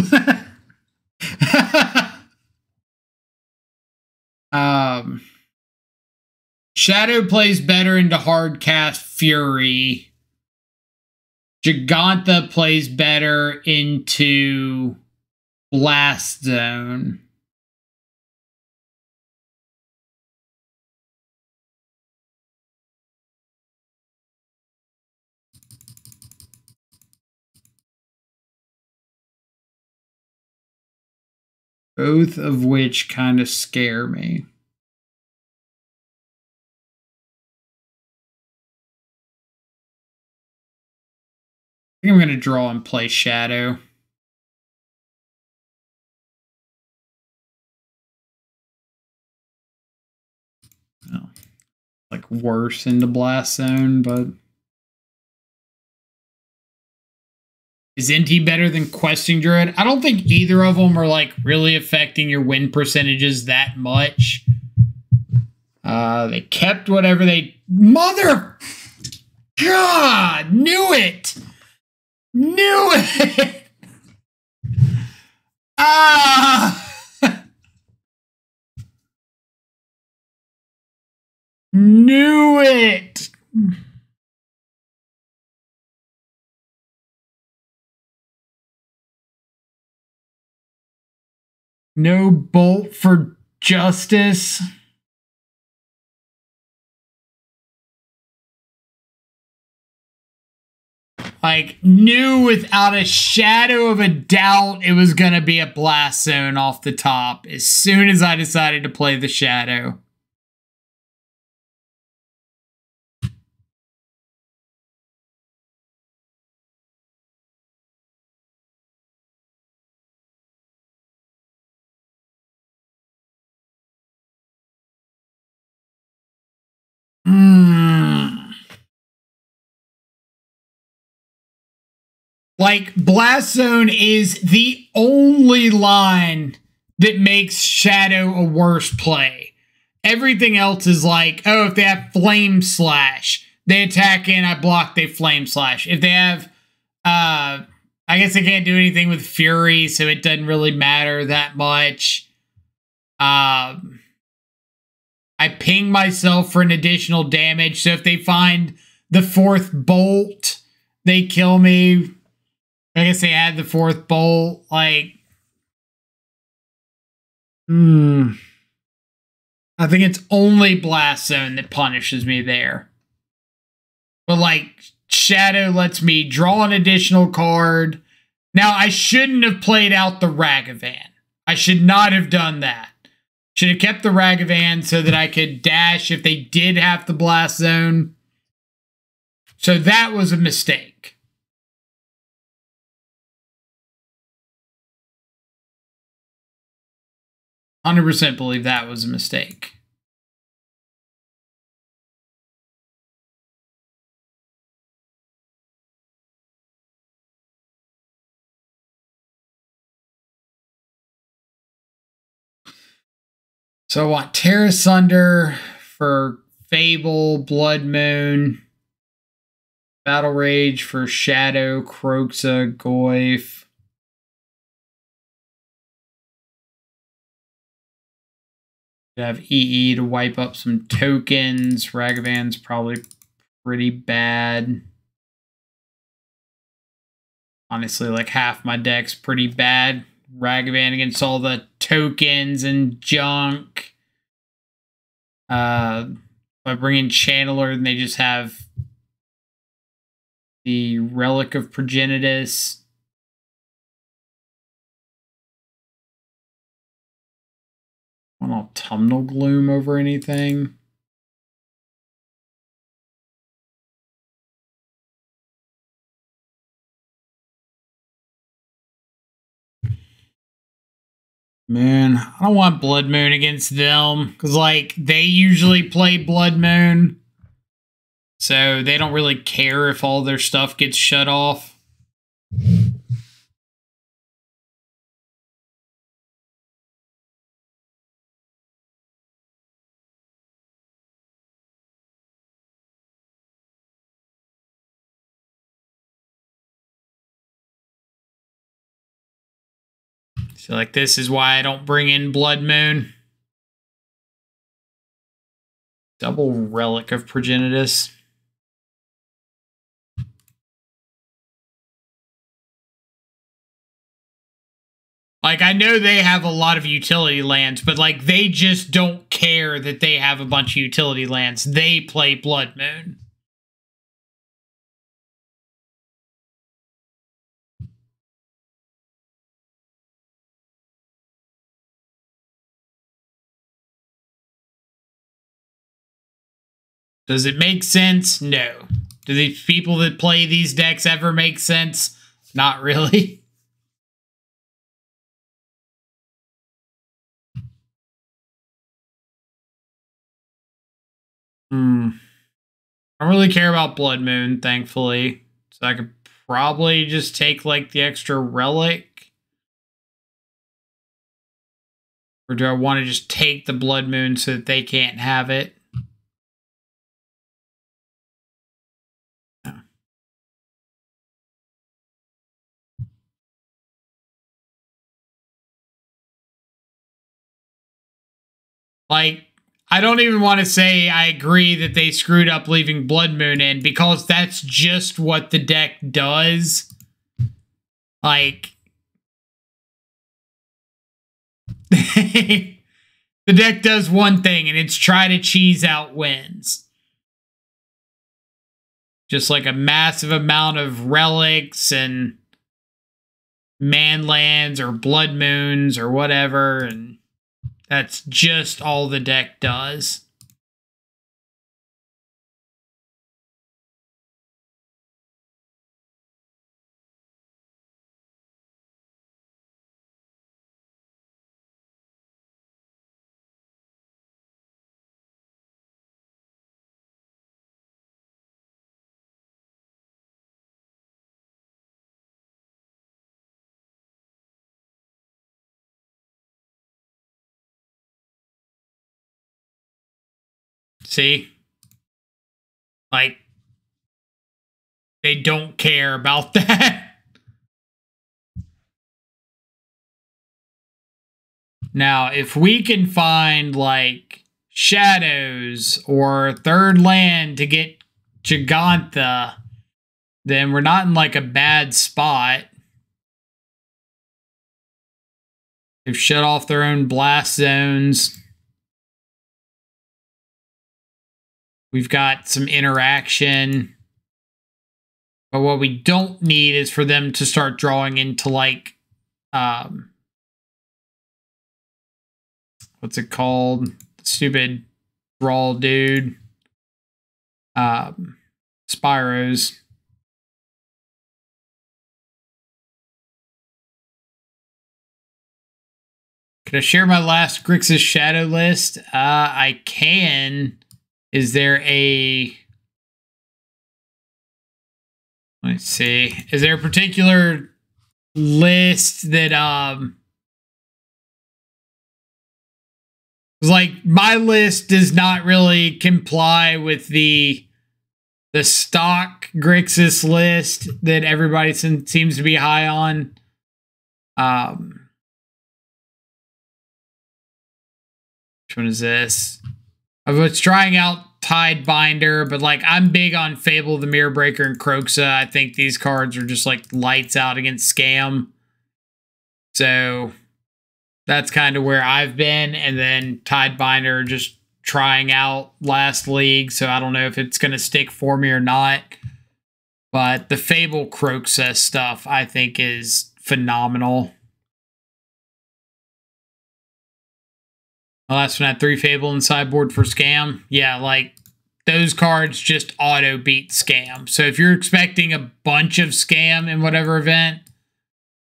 Shadow plays better into hard cast Fury. Giganta plays better into Blast Zone. Both of which kind of scare me. I think I'm going to draw and play Shadow. Oh, like worse into Blast Zone, but is INTI better than Questing Druid? I don't think either of them are like really affecting your win percentages that much. They kept whatever they... Mother... God! Knew it! Knew it! Ah! Knew it! No bolt for justice. Like, knew without a shadow of a doubt it was going to be a Blast Zone off the top as soon as I decided to play the Shadow. Like, Blast Zone is the only line that makes Shadow a worse play. Everything else is like, oh, if they have Flame Slash, they attack in, I block, they Flame Slash. If they have, I guess they can't do anything with Fury, so it doesn't really matter that much. I ping myself for an additional damage, so if they find the 4th bolt, they kill me. I guess they had the 4th bolt, like... I think it's only Blast Zone that punishes me there. But, like, Shadow lets me draw an additional card. Now, I shouldn't have played out the Ragavan. I should not have done that. Should have kept the Ragavan so that I could dash if they did have the Blast Zone. So that was a mistake. 100% believe that was a mistake. So I want Terra Sunder for Fable, Blood Moon, Battle Rage for Shadow, Kroxa, Goyf. You have EE to wipe up some tokens. Ragavan's probably pretty bad. Honestly, like half my deck's pretty bad. Ragavan against all the tokens and junk. If I bring in Channeler, then they just have the Relic of Progenitus. I want Autumnal Gloom over anything. Moon. I don't want Blood Moon against them because, like, they usually play Blood Moon. So they don't really care if all their stuff gets shut off. So, like, this is why I don't bring in Blood Moon. Double Relic of Progenitus. Like, I know they have a lot of utility lands, but, like, they just don't care that they have a bunch of utility lands. They play Blood Moon. Does it make sense? No. Do these people that play these decks ever make sense? Not really. I don't really care about Blood Moon, thankfully. So I could probably just take, like, the extra Relic. Or do I want to just take the Blood Moon so that they can't have it? Like, I don't even want to say I agree that they screwed up leaving Blood Moon in, because that's just what the deck does. Like, the deck does one thing, and it's try to cheese out wins. Just like a massive amount of relics and man lands or blood moons or whatever, and that's just all the deck does. See? Like, they don't care about that. Now, if we can find, like, shadows or third land to get Gigantha, then we're not in, like, a bad spot. They've shut off their own blast zones. We've got some interaction. But what we don't need is for them to start drawing into, like, what's it called? Stupid brawl dude. Spyros. Can I share my last Grixis Shadow list? I can. Is there a... Let's see. Is there a particular list that... like, my list does not really comply with the stock Grixis list that everybody seems to be high on. Which one is this? I was trying out Tidebinder, but like I'm big on Fable, the Mirror Breaker, and Croxa. I think these cards are just like lights out against Scam. So that's kind of where I've been. And then Tidebinder just trying out last league. So I don't know if it's going to stick for me or not. But the Fable Croxa stuff I think is phenomenal. The last one had 3 Fable and sideboard for Scam. Yeah, like those cards just auto beat Scam. So if you're expecting a bunch of Scam in whatever event,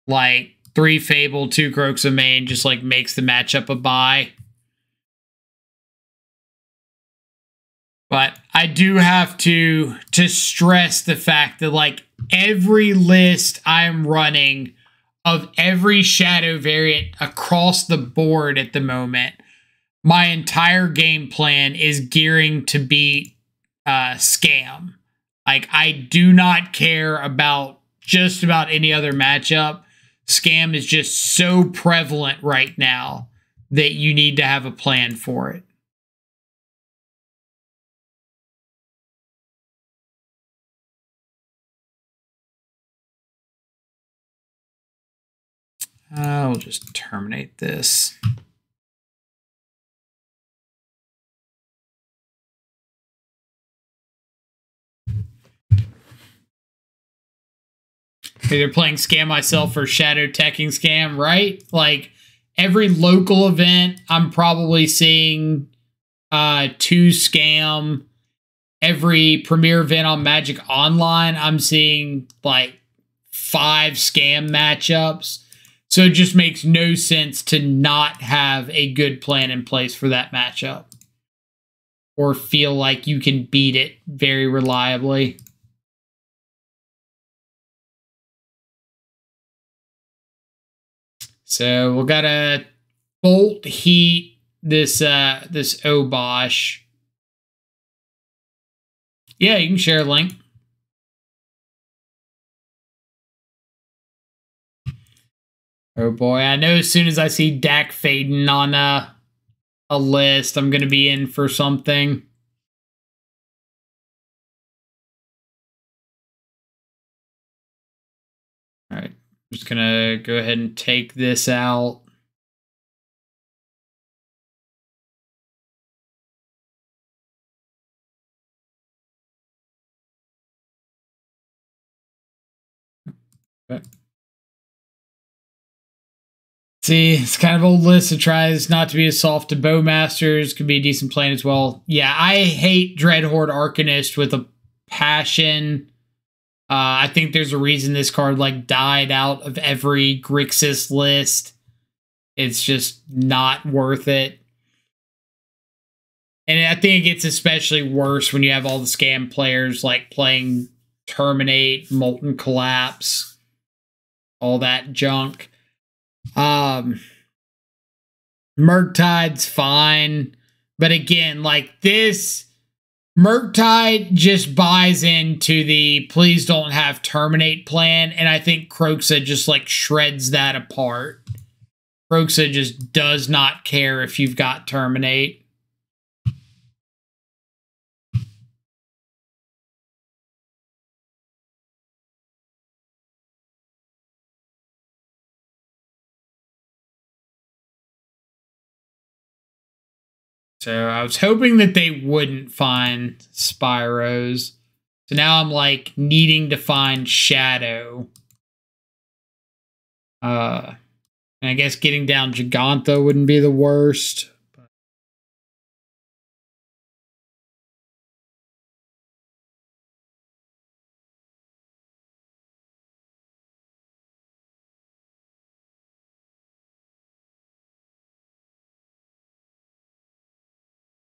like 3 Fable, 2 Croxa main just like makes the matchup a buy. But I do have to stress the fact that like every list I'm running of every shadow variant across the board at the moment, my entire game plan is gearing to beat Scam. Like, I do not care about just about any other matchup. Scam is just so prevalent right now that you need to have a plan for it. I'll just terminate this. They're playing Scam myself for Shadow Teching Scam, right? Like every local event, I'm probably seeing 2 Scam. Every premier event on Magic Online, I'm seeing like 5 Scam matchups. So it just makes no sense to not have a good plan in place for that matchup. Or feel like you can beat it very reliably. So we'll gotta bolt heat this this Obosh. Yeah, you can share a link. Oh boy, I know as soon as I see Dak Faden on a list, I'm gonna be in for something. All right, I'm just gonna go ahead and take this out. Okay. See, it's kind of old list. It tries not to be as soft to Bowmasters. Could be a decent plan as well. Yeah, I hate Dreadhorde Arcanist with a passion. I think there's a reason this card like died out of every Grixis list. It's just not worth it. And I think it gets especially worse when you have all the Scam players like playing Terminate, Molten Collapse, all that junk. Murktide's fine. But again, like this, Murktide just buys into the please don't have Terminate plan. And I think Croxa just like shreds that apart. Croxa just does not care if you've got Terminate. So I was hoping that they wouldn't find Spyros. So now I'm like needing to find Shadow. And I guess getting down Gigantha wouldn't be the worst.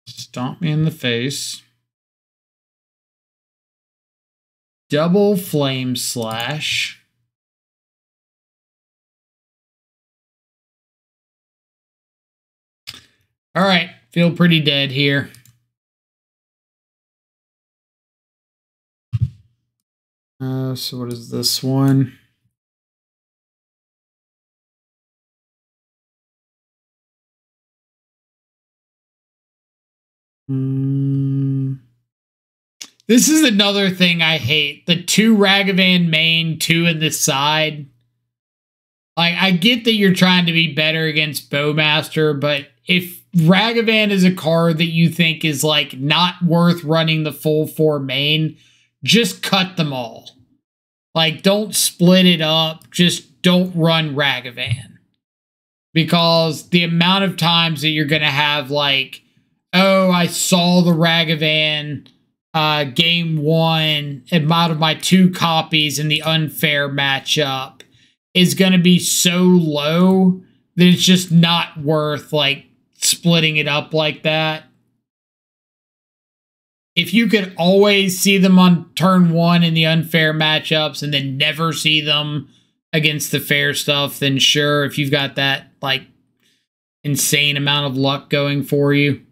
Stomp me in the face. Double Flame Slash. All right, feel pretty dead here. So what is this one? This is another thing I hate. The 2 Ragavan main, 2 in the side. Like, I get that you're trying to be better against Bowmaster, but if Ragavan is a card that you think is, like, not worth running the full 4 main, just cut them all. Like, don't split it up. Just don't run Ragavan. Because the amount of times that you're going to have, like, oh, I saw the Ragavan game 1 out of my 2 copies in the unfair matchup is going to be so low that it's just not worth, like, splitting it up like that. If you could always see them on turn 1 in the unfair matchups and then never see them against the fair stuff, then sure, if you've got that, like, insane amount of luck going for you.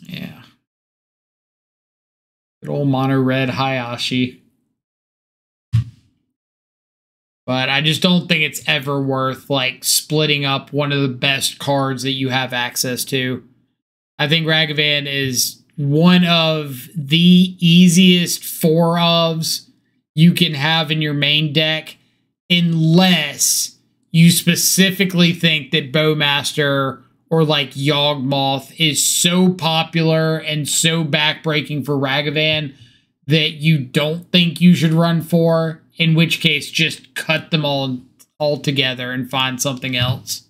Yeah. Good old mono red Hayashi. But I just don't think it's ever worth, like, splitting up one of the best cards that you have access to. I think Ragavan is one of the easiest 4-ofs you can have in your main deck, unless you specifically think that Bowmaster or, like, Yawgmoth is so popular and so backbreaking for Ragavan that you don't think you should run 4, in which case just cut them all together and find something else.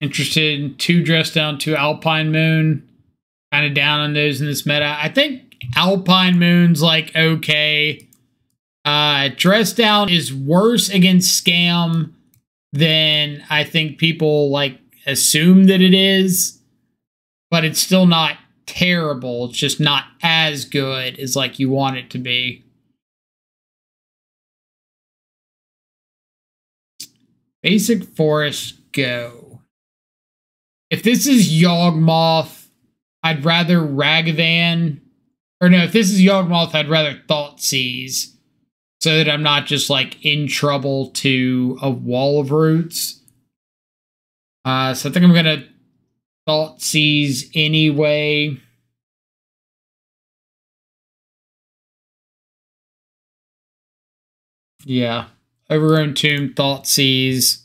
Interested in 2 Dress Down, 2 Alpine Moon. Kind of down on those in this meta. I think Alpine Moon's, like, okay. Dress Down is worse against Scam than I think people, like, assume that it is. But it's still not terrible. It's just not as good as, like, you want it to be. Basic Forest, go. If this is Yawgmoth, I'd rather Ragavan. Or no, if this is Yawgmoth, I'd rather Thoughtseize. So that I'm not just, like, in trouble to a Wall of Roots. So I think I'm going to Thoughtseize anyway. Yeah. Overgrown Tomb, Thoughtseize.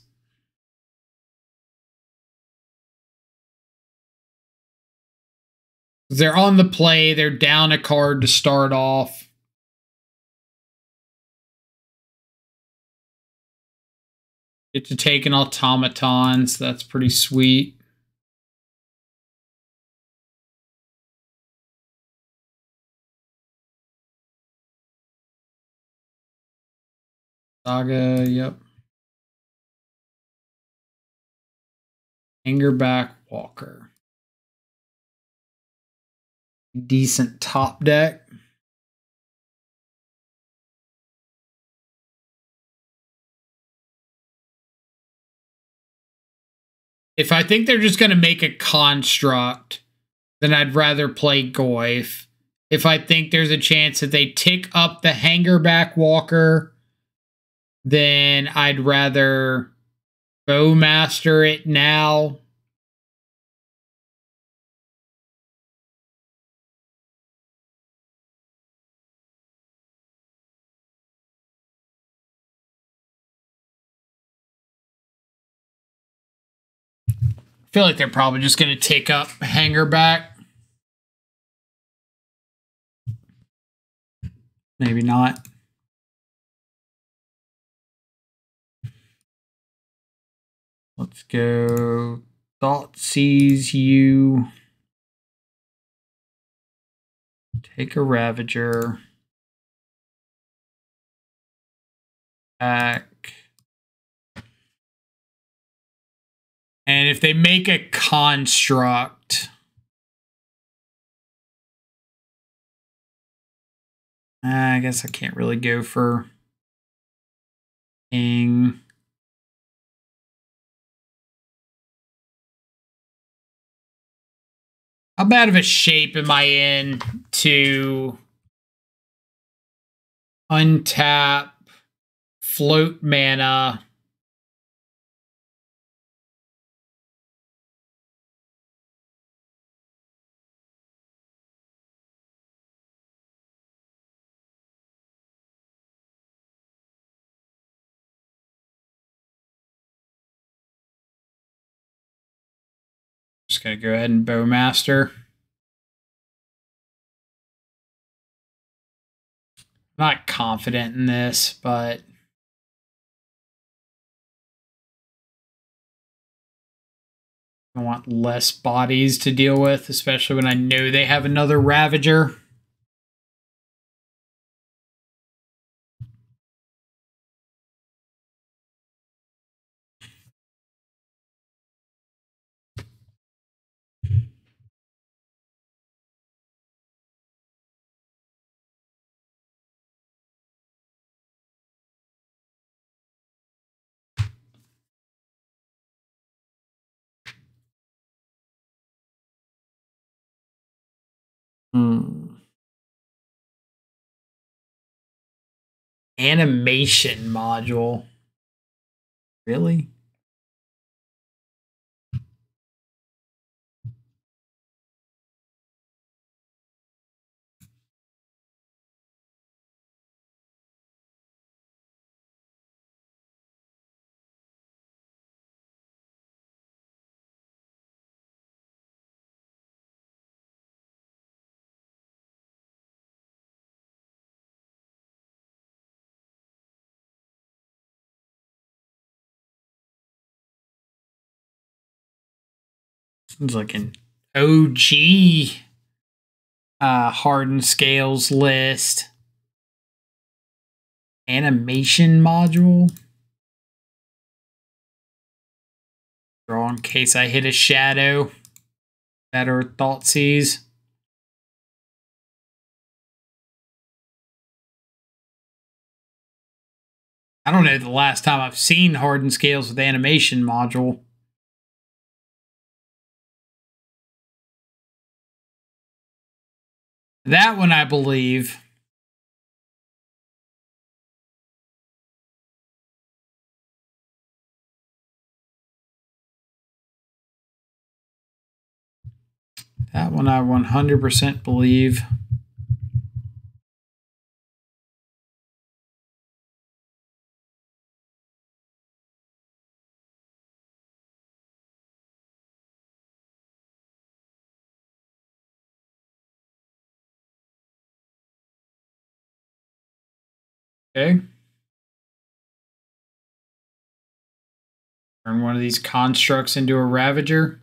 They're on the play. They're down a card to start off. Get to take an Automaton, so that's pretty sweet. Saga, yep. Angerback Walker. Decent top deck. If I think they're just going to make a construct, then I'd rather play Goyf. If I think there's a chance that they tick up the Hangerback Walker, then I'd rather Bowmaster it now. I feel like they're probably just going to take up Hangerback. Maybe not. Let's go. Thoughtseize you. Take a Ravager. Back. And if they make a construct, I guess I can't really go for king. How bad of a shape am I in to untap, float mana? Just gonna go ahead and Bowmaster. Not confident in this, but I want less bodies to deal with, especially when I know they have another Ravager. Animation module. Really? Seems like an OG Hardened Scales list. Animation module. Draw in case I hit a shadow. That or Thoughtseize. I don't know the last time I've seen Hardened Scales with animation module. That one I believe. That one I 100% believe. Okay. Turn one of these constructs into a Ravager.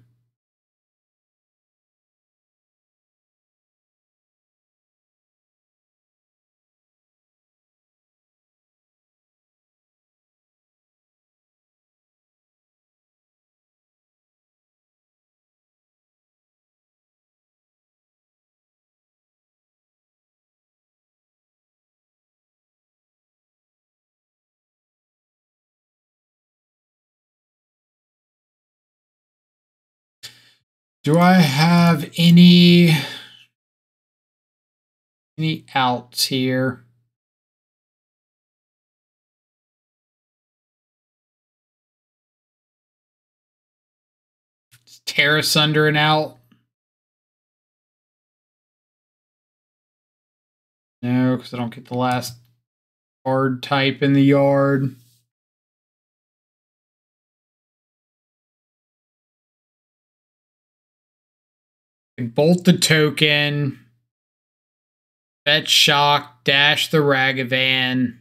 Do I have any outs here? Is Tear Asunder an out? No, because I don't get the last card type in the yard. Bolt the token. Fetch Shock. Dash the Ragavan.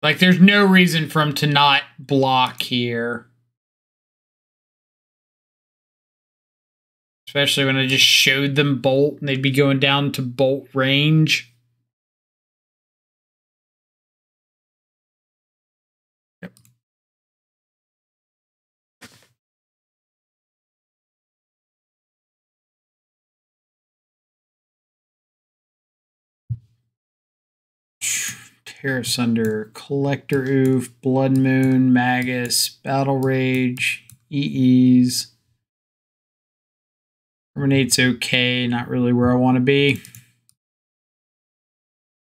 Like, there's no reason for him to not block here. Especially when I just showed them Bolt and they'd be going down to Bolt range. Tear Asunder, Collector Oof, Blood Moon, Magus, Battle Rage, EEs. Terminate's okay, not really where I want to be.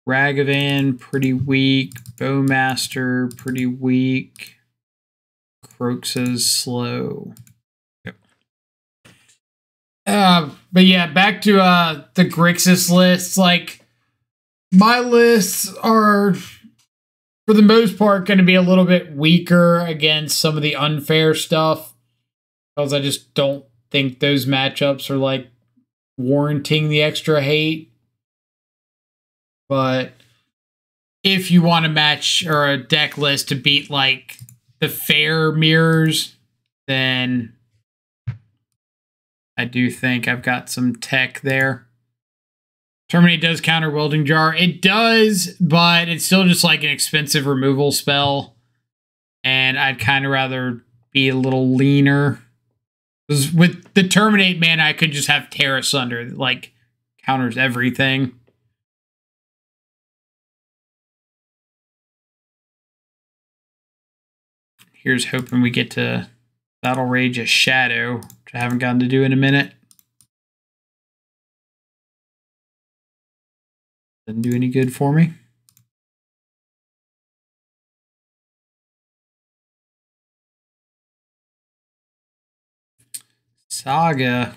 Ragavan, pretty weak. Bowmaster, pretty weak. Croxa's slow. Yep. But yeah, back to the Grixis lists. Like, my lists are, for the most part, going to be a little bit weaker against some of the unfair stuff, because I just don't think those matchups are like warranting the extra hate. But if you want a match or a deck list to beat like the fair mirrors, then I do think I've got some tech there. Terminate does counter Welding Jar. It does, but it's still just like an expensive removal spell. And I'd kind of rather be a little leaner. Because with the Terminate mana, I could just have Tear Asunder that like counters everything. Here's hoping we get to Battle Rage a Shadow, which I haven't gotten to do in a minute. Didn't do any good for me. Saga.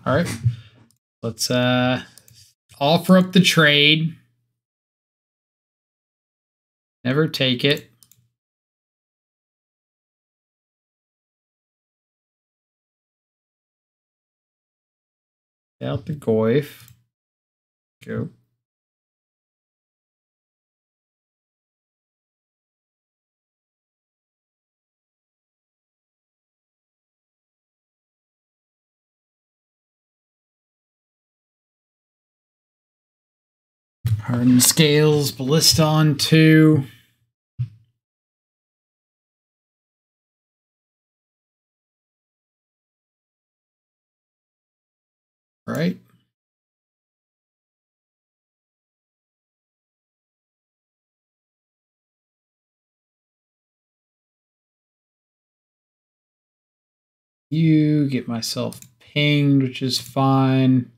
All right. Let's offer up the trade. Never take it. Out the Goyf. Go. Hardened Scales, Ballista on 2. Right. You get myself pinged, which is fine.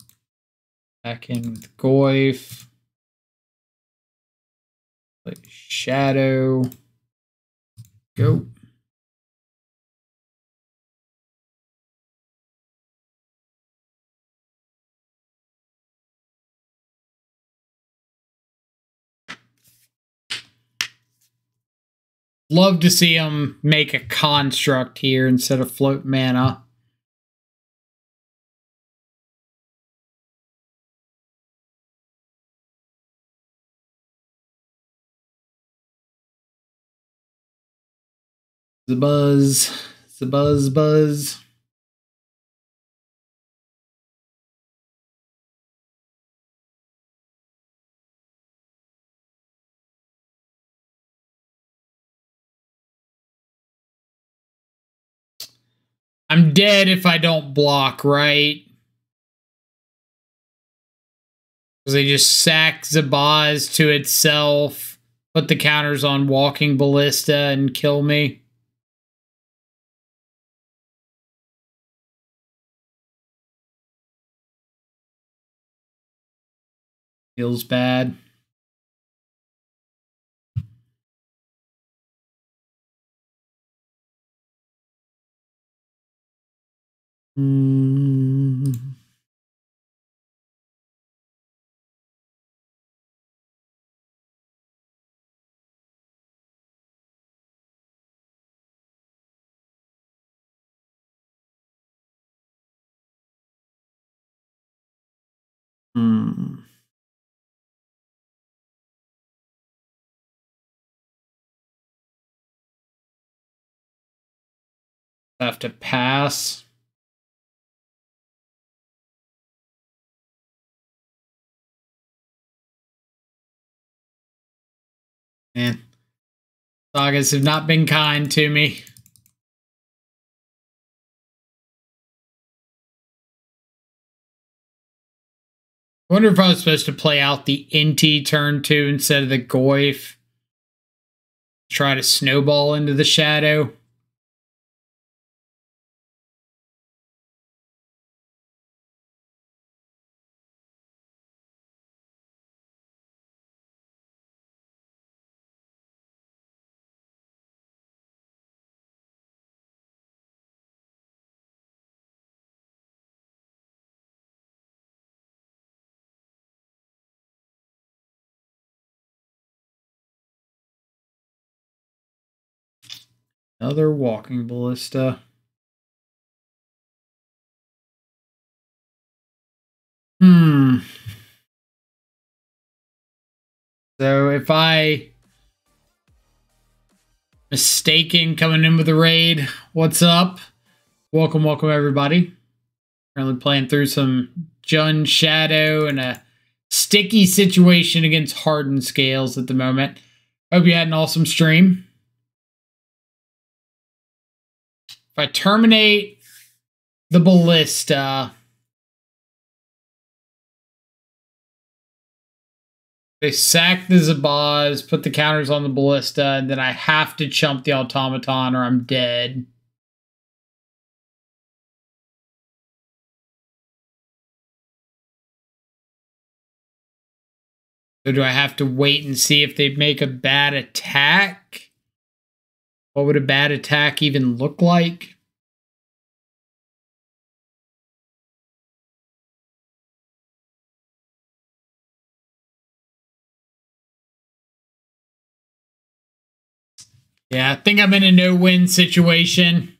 Back in with Goyf. Play Shadow. Go. Love to see him make a construct here instead of float mana. The buzz. The buzz. I'm dead if I don't block, right? Because they just sack Zabaz to itself, put the counters on Walking Ballista, and kill me. Feels bad. Have to pass. Man, sagas have not been kind to me. I wonder if I was supposed to play out the INTI turn 2 instead of the Goyf. Try to snowball into the shadow. Another walking ballista. So if I mistaken coming in with a raid, what's up? Welcome everybody. Currently playing through some Jun Shadow and a sticky situation against Hardened scales at the moment. Hope you had an awesome stream. If I terminate the ballista, they sack the Zabaz, put the counters on the ballista, and then I have to chump the automaton or I'm dead. So do I have to wait and see if they make a bad attack? What would a bad attack even look like? Yeah, I think I'm in a no-win situation.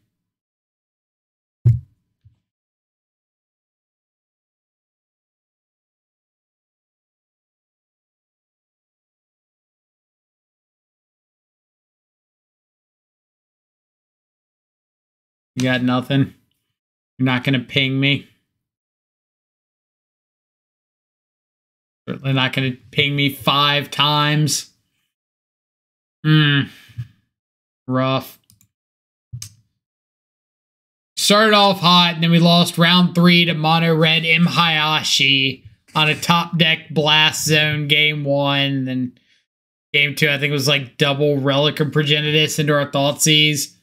You got nothing? You're not going to ping me? Certainly not going to ping me 5 times. Rough. Started off hot, and then we lost round 3 to Mono Red M. Hayashi on a top deck blast zone game 1. Then game 2, I think it was like double Relic of Progenitus into our Thoughtseize.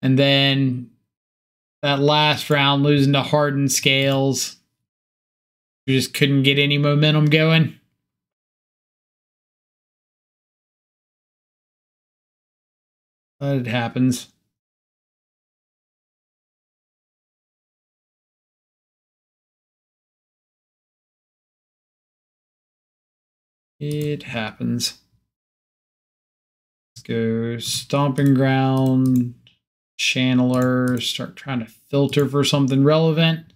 And then that last round losing to Hardened Scales. We just couldn't get any momentum going. But it happens. It happens. Let's go Stomping Ground, Channeler, start trying to filter for something relevant.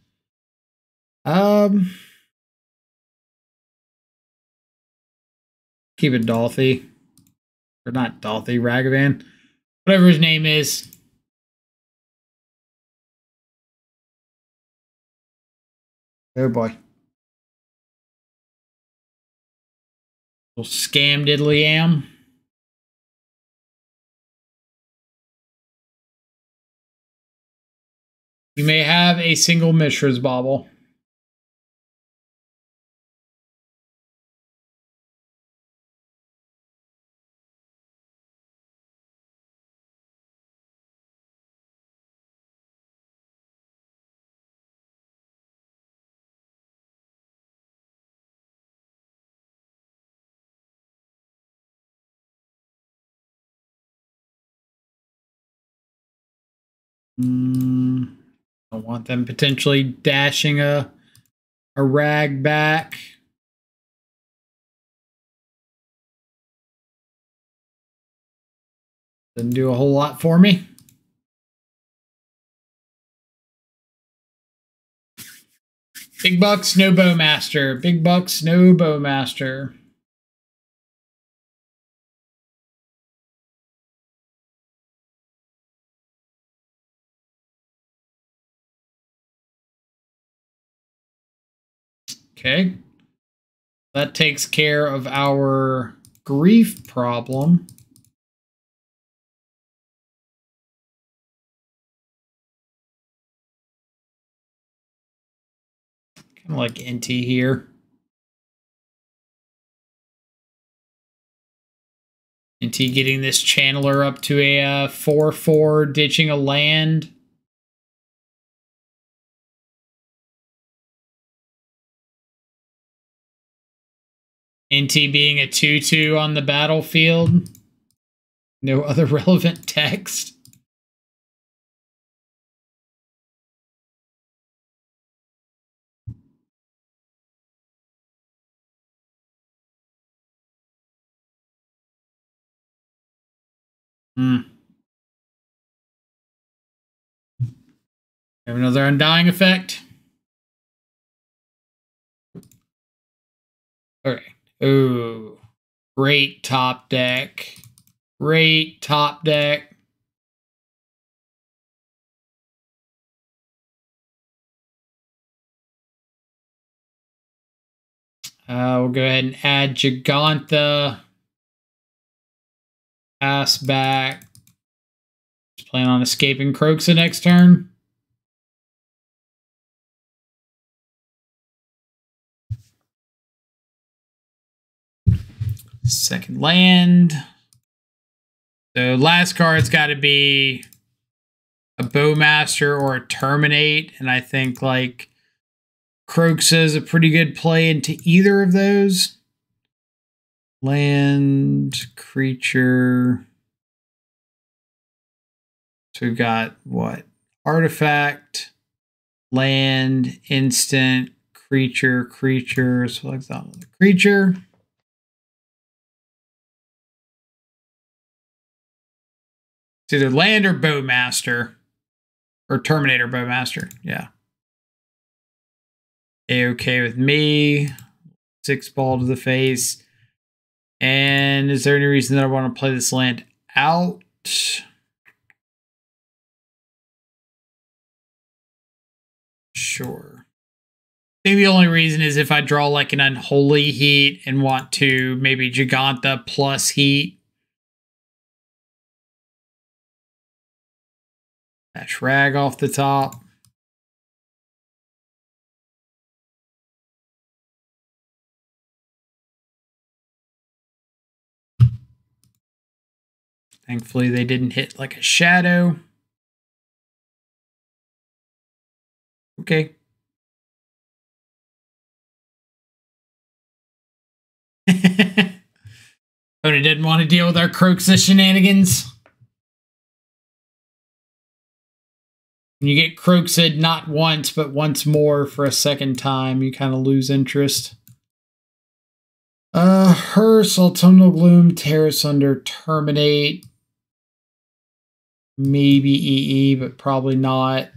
Keep it Dolphy. Or not Dolphy, Ragavan. Whatever his name is. Oh boy. Little scam diddly am. You may have a single Mishra's Bauble. I want them potentially dashing a rag back. Didn't do a whole lot for me. Big bucks, no Bowmaster. Big bucks, no Bowmaster. Okay. That takes care of our grief problem. Kind of like INTI here. INTI getting this channeler up to a 4/4, ditching a land. INTI being a 2/2 on the battlefield. No other relevant text. Have another Undying effect. Okay. Oh, great top deck. Great top deck. We'll go ahead and add Gigantha. Pass back. Just plan on escaping Kroxa next turn. Second land. So last card's got to be a Bowmaster or a Terminate. And I think like Kroxa is a pretty good play into either of those. Land, creature. So we've got what? Artifact, land, instant, creature, creature. Select that one. Creature. It's either land or Bowmaster. Or Terminator Bowmaster. Yeah. A-okay with me. 6 ball to the face. And is there any reason that I want to play this land out? Sure. I think the only reason is if I draw like an Unholy Heat and want to maybe Gigantha plus Heat. Dash Rag off the top. Thankfully, they didn't hit like a shadow. Okay. Tony didn't want to deal with our Kroxa shenanigans. When you get Kroxa not once, but once more for a second time, you kind of lose interest. Hearse, Autumnal Gloom, Terrace Under, Terminate. Maybe EE, but probably not.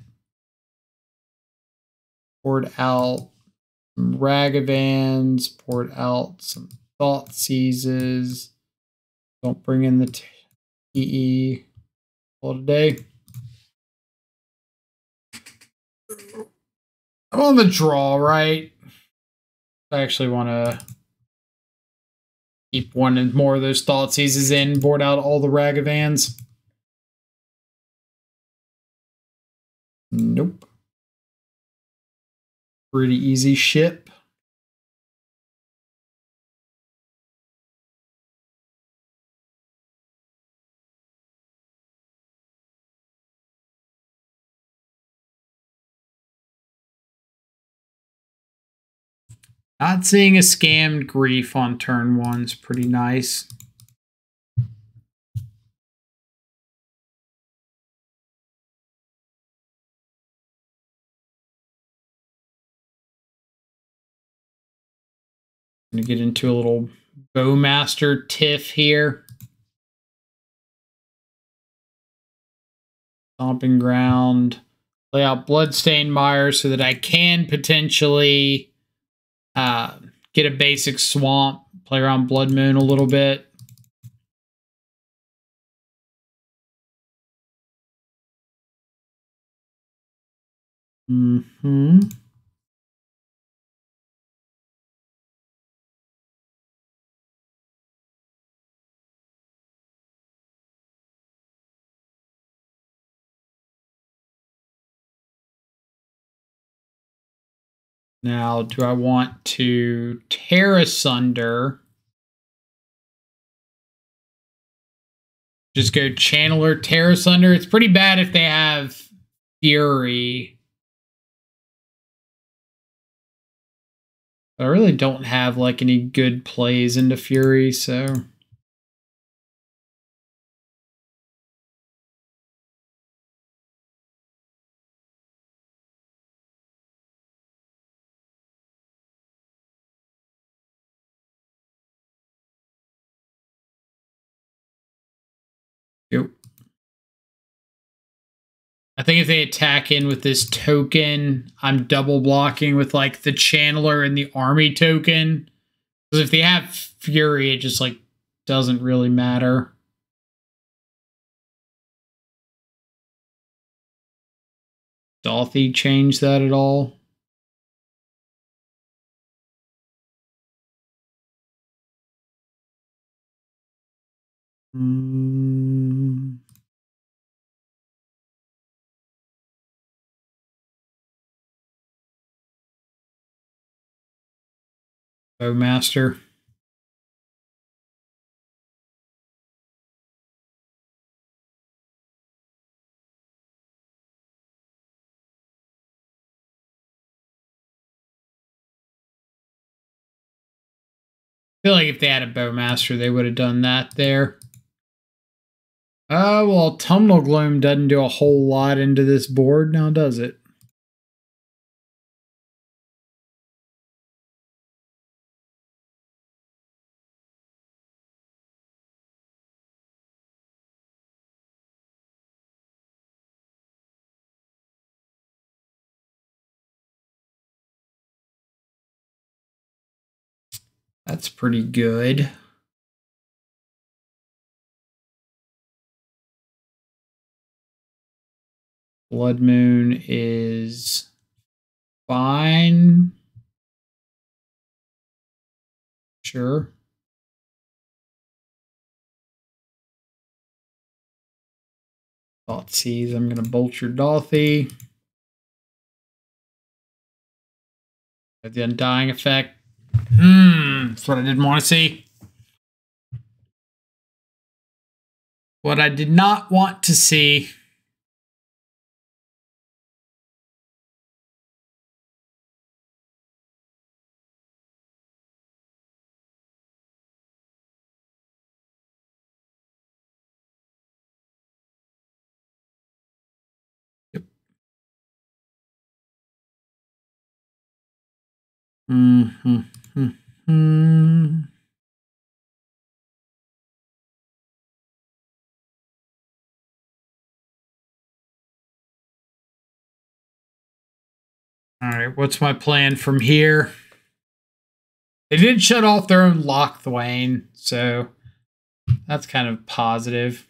Poured out some Ragavans, poured out some Thought Seizes. Don't bring in the EE all today. I'm on the draw, right? I actually want to keep one and more of those Thought Seizes in, board out all the Ragavans. Nope. Pretty easy ship. Not seeing a scammed grief on turn 1 is pretty nice. Gonna get into a little Bowmaster tiff here. Stomping Ground. Play out Bloodstained Mire so that I can potentially get a basic swamp. Play around Blood Moon a little bit. Now, do I want to tear asunder? Just go Channeler, tear asunder. It's pretty bad if they have Fury. But I really don't have like any good plays into Fury, so. Yep. I think if they attack in with this token, I'm double blocking with like the Channeler and the Army token. Because if they have Fury, it just like doesn't really matter. Dolphy change that at all? Bowmaster. I feel like if they had a Bowmaster, they would have done that there. Well, Autumnal Gloom doesn't do a whole lot into this board now, does it? That's pretty good. Blood Moon is fine. Sure. Thoughtseize, I'm going to bolt your Dolphy. The Undying Effect. That's what I didn't want to see. What I did not want to see. Yep. All right, what's my plan from here? They did shut off their own Lochthwain, so that's kind of positive.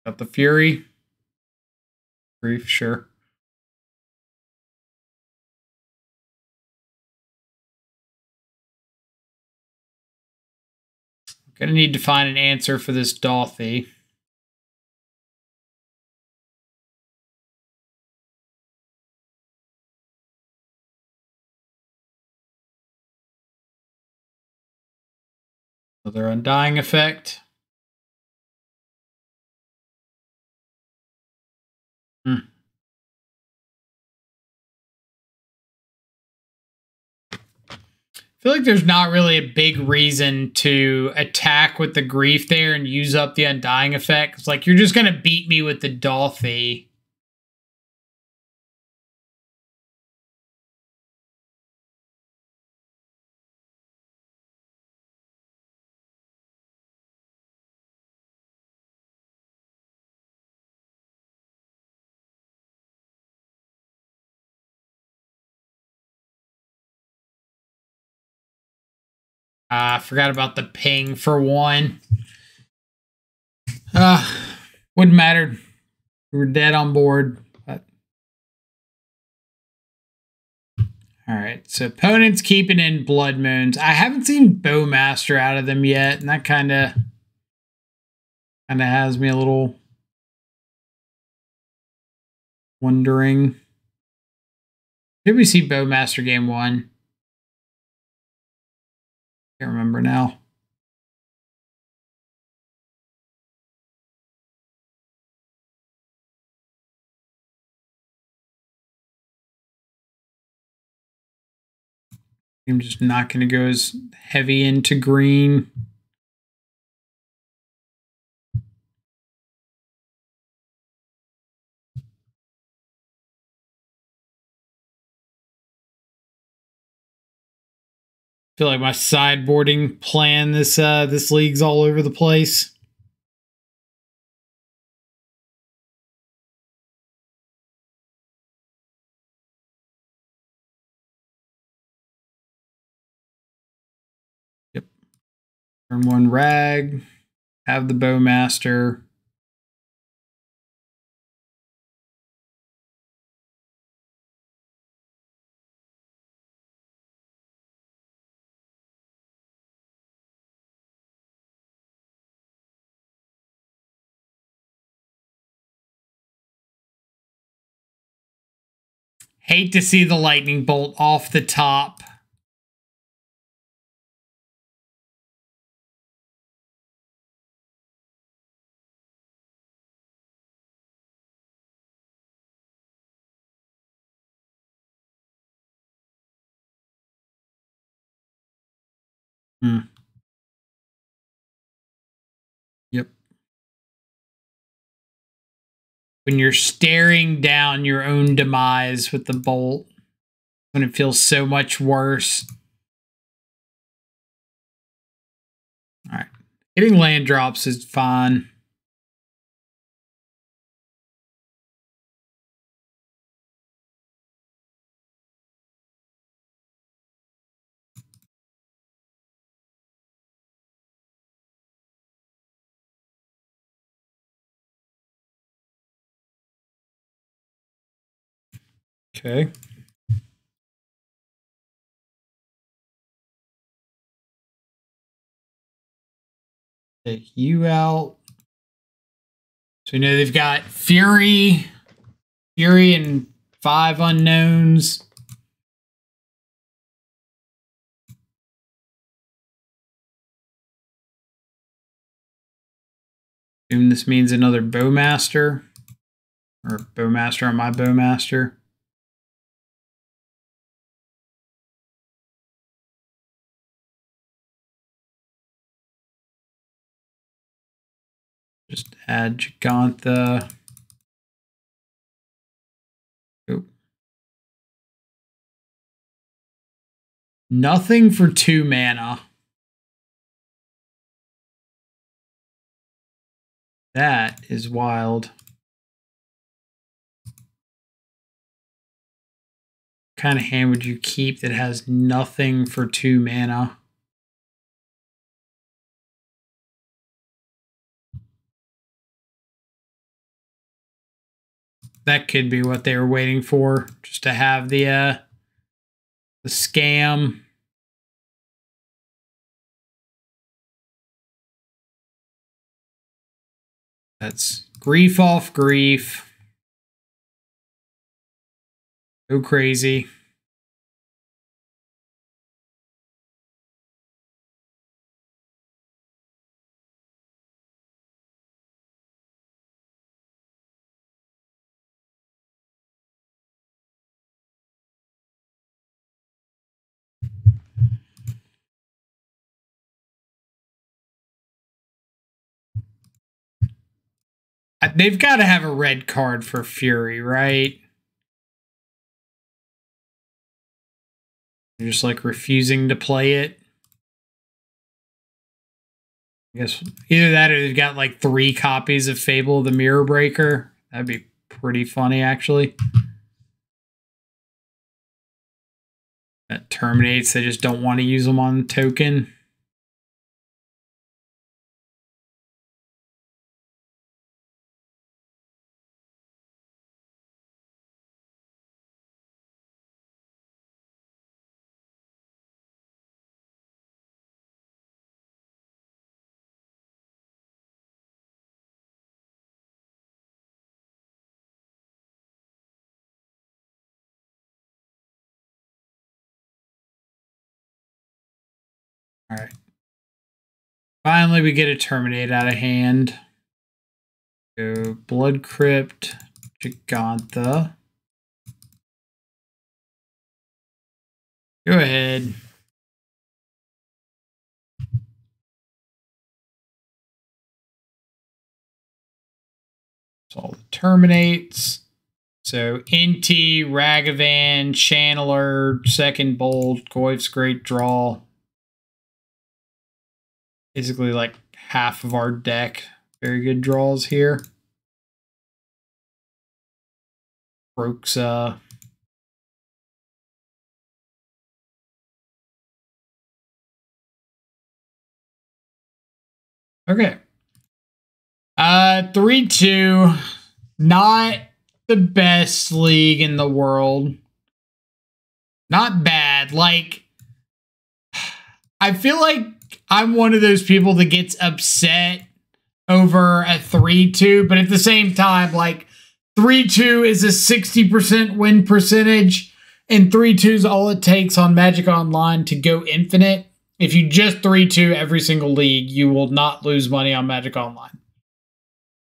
Got the Fury. Grief, sure. Gonna need to find an answer for this Dolphy. Another Undying Effect. I feel like there's not really a big reason to attack with the Grief there and use up the Undying Effect. It's like, you're just going to beat me with the Dolphy. I forgot about the ping for one. Wouldn't matter. We were dead on board. But... All right, so opponents keeping in Blood Moons. I haven't seen Bowmaster out of them yet, and that kind of has me a little wondering. Did we see Bowmaster game 1? Can't remember now. I'm just not going to go as heavy into green. Feel like my sideboarding plan this league's all over the place. Yep. Turn 1 rag. Have the Bowmaster. Hate to see the lightning bolt off the top. Yep. When you're staring down your own demise with the bolt, when it feels so much worse. All right. Getting land drops is fine. Okay. Take you out. So we know they've got Fury and 5 unknowns. Assume this means another Bowmaster. Or Bowmaster on my Bowmaster. Just add Gigantha. Oh. Nothing for 2 mana. That is wild. What kind of hand would you keep that has nothing for 2 mana? That could be what they were waiting for, just to have the scam. That's grief off grief. Go crazy. They've got to have a red card for Fury, right? They're just like refusing to play it. I guess either that or they've got like 3 copies of Fable of the Mirror Breaker. That'd be pretty funny, actually. That terminates. They just don't want to use them on the token. All right. Finally, we get a Terminate out of hand. Go Blood Crypt, Gigantha. Go ahead. All the Terminates. So INTI, Ragavan, Channeler, Second Bolt, Goyf's Great Draw. Basically like half of our deck. Very good draws here. Roxa. Okay. 3-2. Not the best league in the world. Not bad. Like, I feel like I'm one of those people that gets upset over a 3-2, but at the same time, like, 3-2 is a 60% win percentage, and 3-2 is all it takes on Magic Online to go infinite. If you just 3-2 every single league, you will not lose money on Magic Online.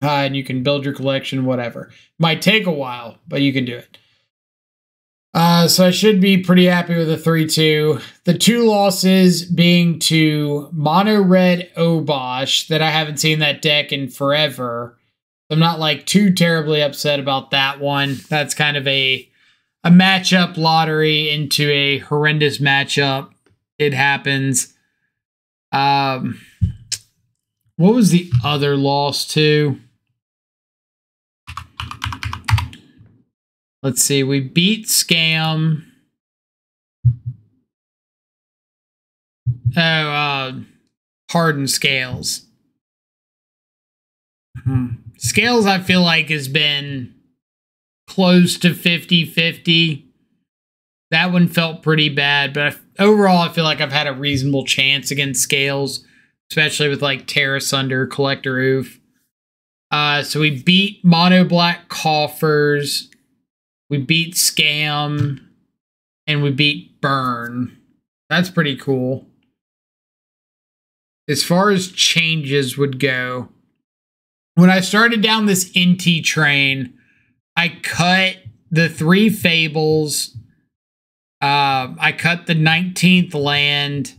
And you can build your collection, whatever. Might take a while, but you can do it. So I should be pretty happy with a 3-2. The 2 losses being to Mono Red Obosh, that I haven't seen that deck in forever. I'm not like too terribly upset about that one. That's kind of a matchup lottery into a horrendous matchup. It happens. What was the other loss to? Let's see. We beat Scam. Oh, Hardened Scales. Scales, I feel like, has been close to 50-50. That one felt pretty bad, but overall, I feel like I've had a reasonable chance against Scales, especially with like Terra Sunder, Collector Oof. So we beat Mono Black Coffers. We beat Scam, and we beat Burn. That's pretty cool. As far as changes would go, when I started down this INTI train, I cut the 3 Fables. I cut the 19th land,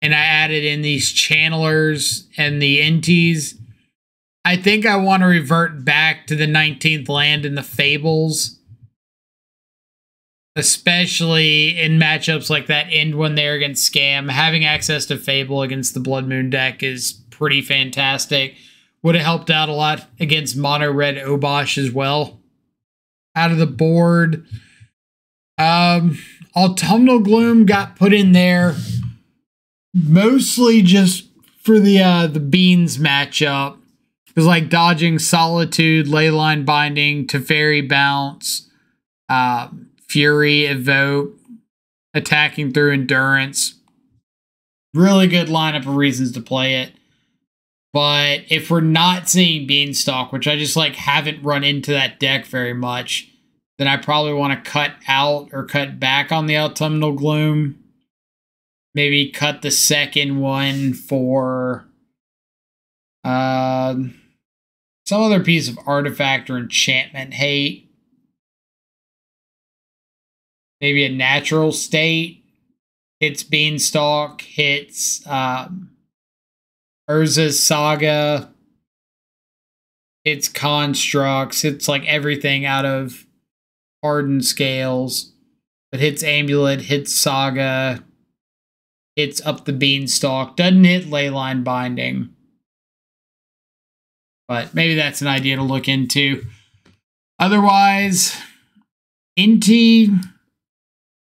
and I added in these Channelers and the INTIs. I think I want to revert back to the 19th land and the Fables, especially in matchups like that end one there against Scam. Having access to Fable against the Blood Moon deck is pretty fantastic. Would have helped out a lot against Mono Red Obosh as well. Out of the board, Autumnal Gloom got put in there mostly just for the Beans matchup. It was like dodging Solitude, Leyline Binding, Teferi Bounce, Fury Evoke, attacking through Endurance. Really good lineup of reasons to play it. But if we're not seeing Beanstalk, which I just like haven't run into that deck very much, then I probably want to cut out or cut back on the Autumnal Gloom. Maybe cut the second one for some other piece of artifact or enchantment hate. Maybe a natural state. Hits Beanstalk, hits Urza's Saga, hits Constructs, hits like everything out of Hardened Scales. It hits Amulet, hits Saga, hits up the Beanstalk, doesn't hit Leyline Binding. But maybe that's an idea to look into. Otherwise, INTI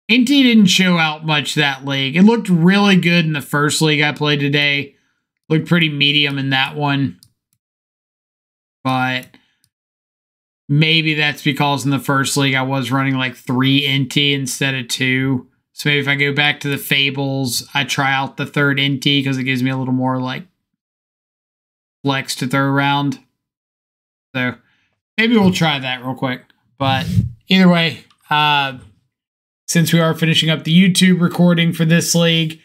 didn't show out much that league. It looked really good in the first league I played today. Looked pretty medium in that one. But maybe that's because in the first league I was running like 3 INTI instead of 2. So maybe if I go back to the Fables, I try out the 3rd INTI because it gives me a little more like flex to throw around. So maybe we'll try that real quick. But either way, since we are finishing up the YouTube recording for this league,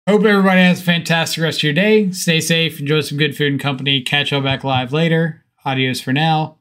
Hope everybody has a fantastic rest of your day. Stay safe, enjoy some good food and company. Catch y'all back live later. Adios for now.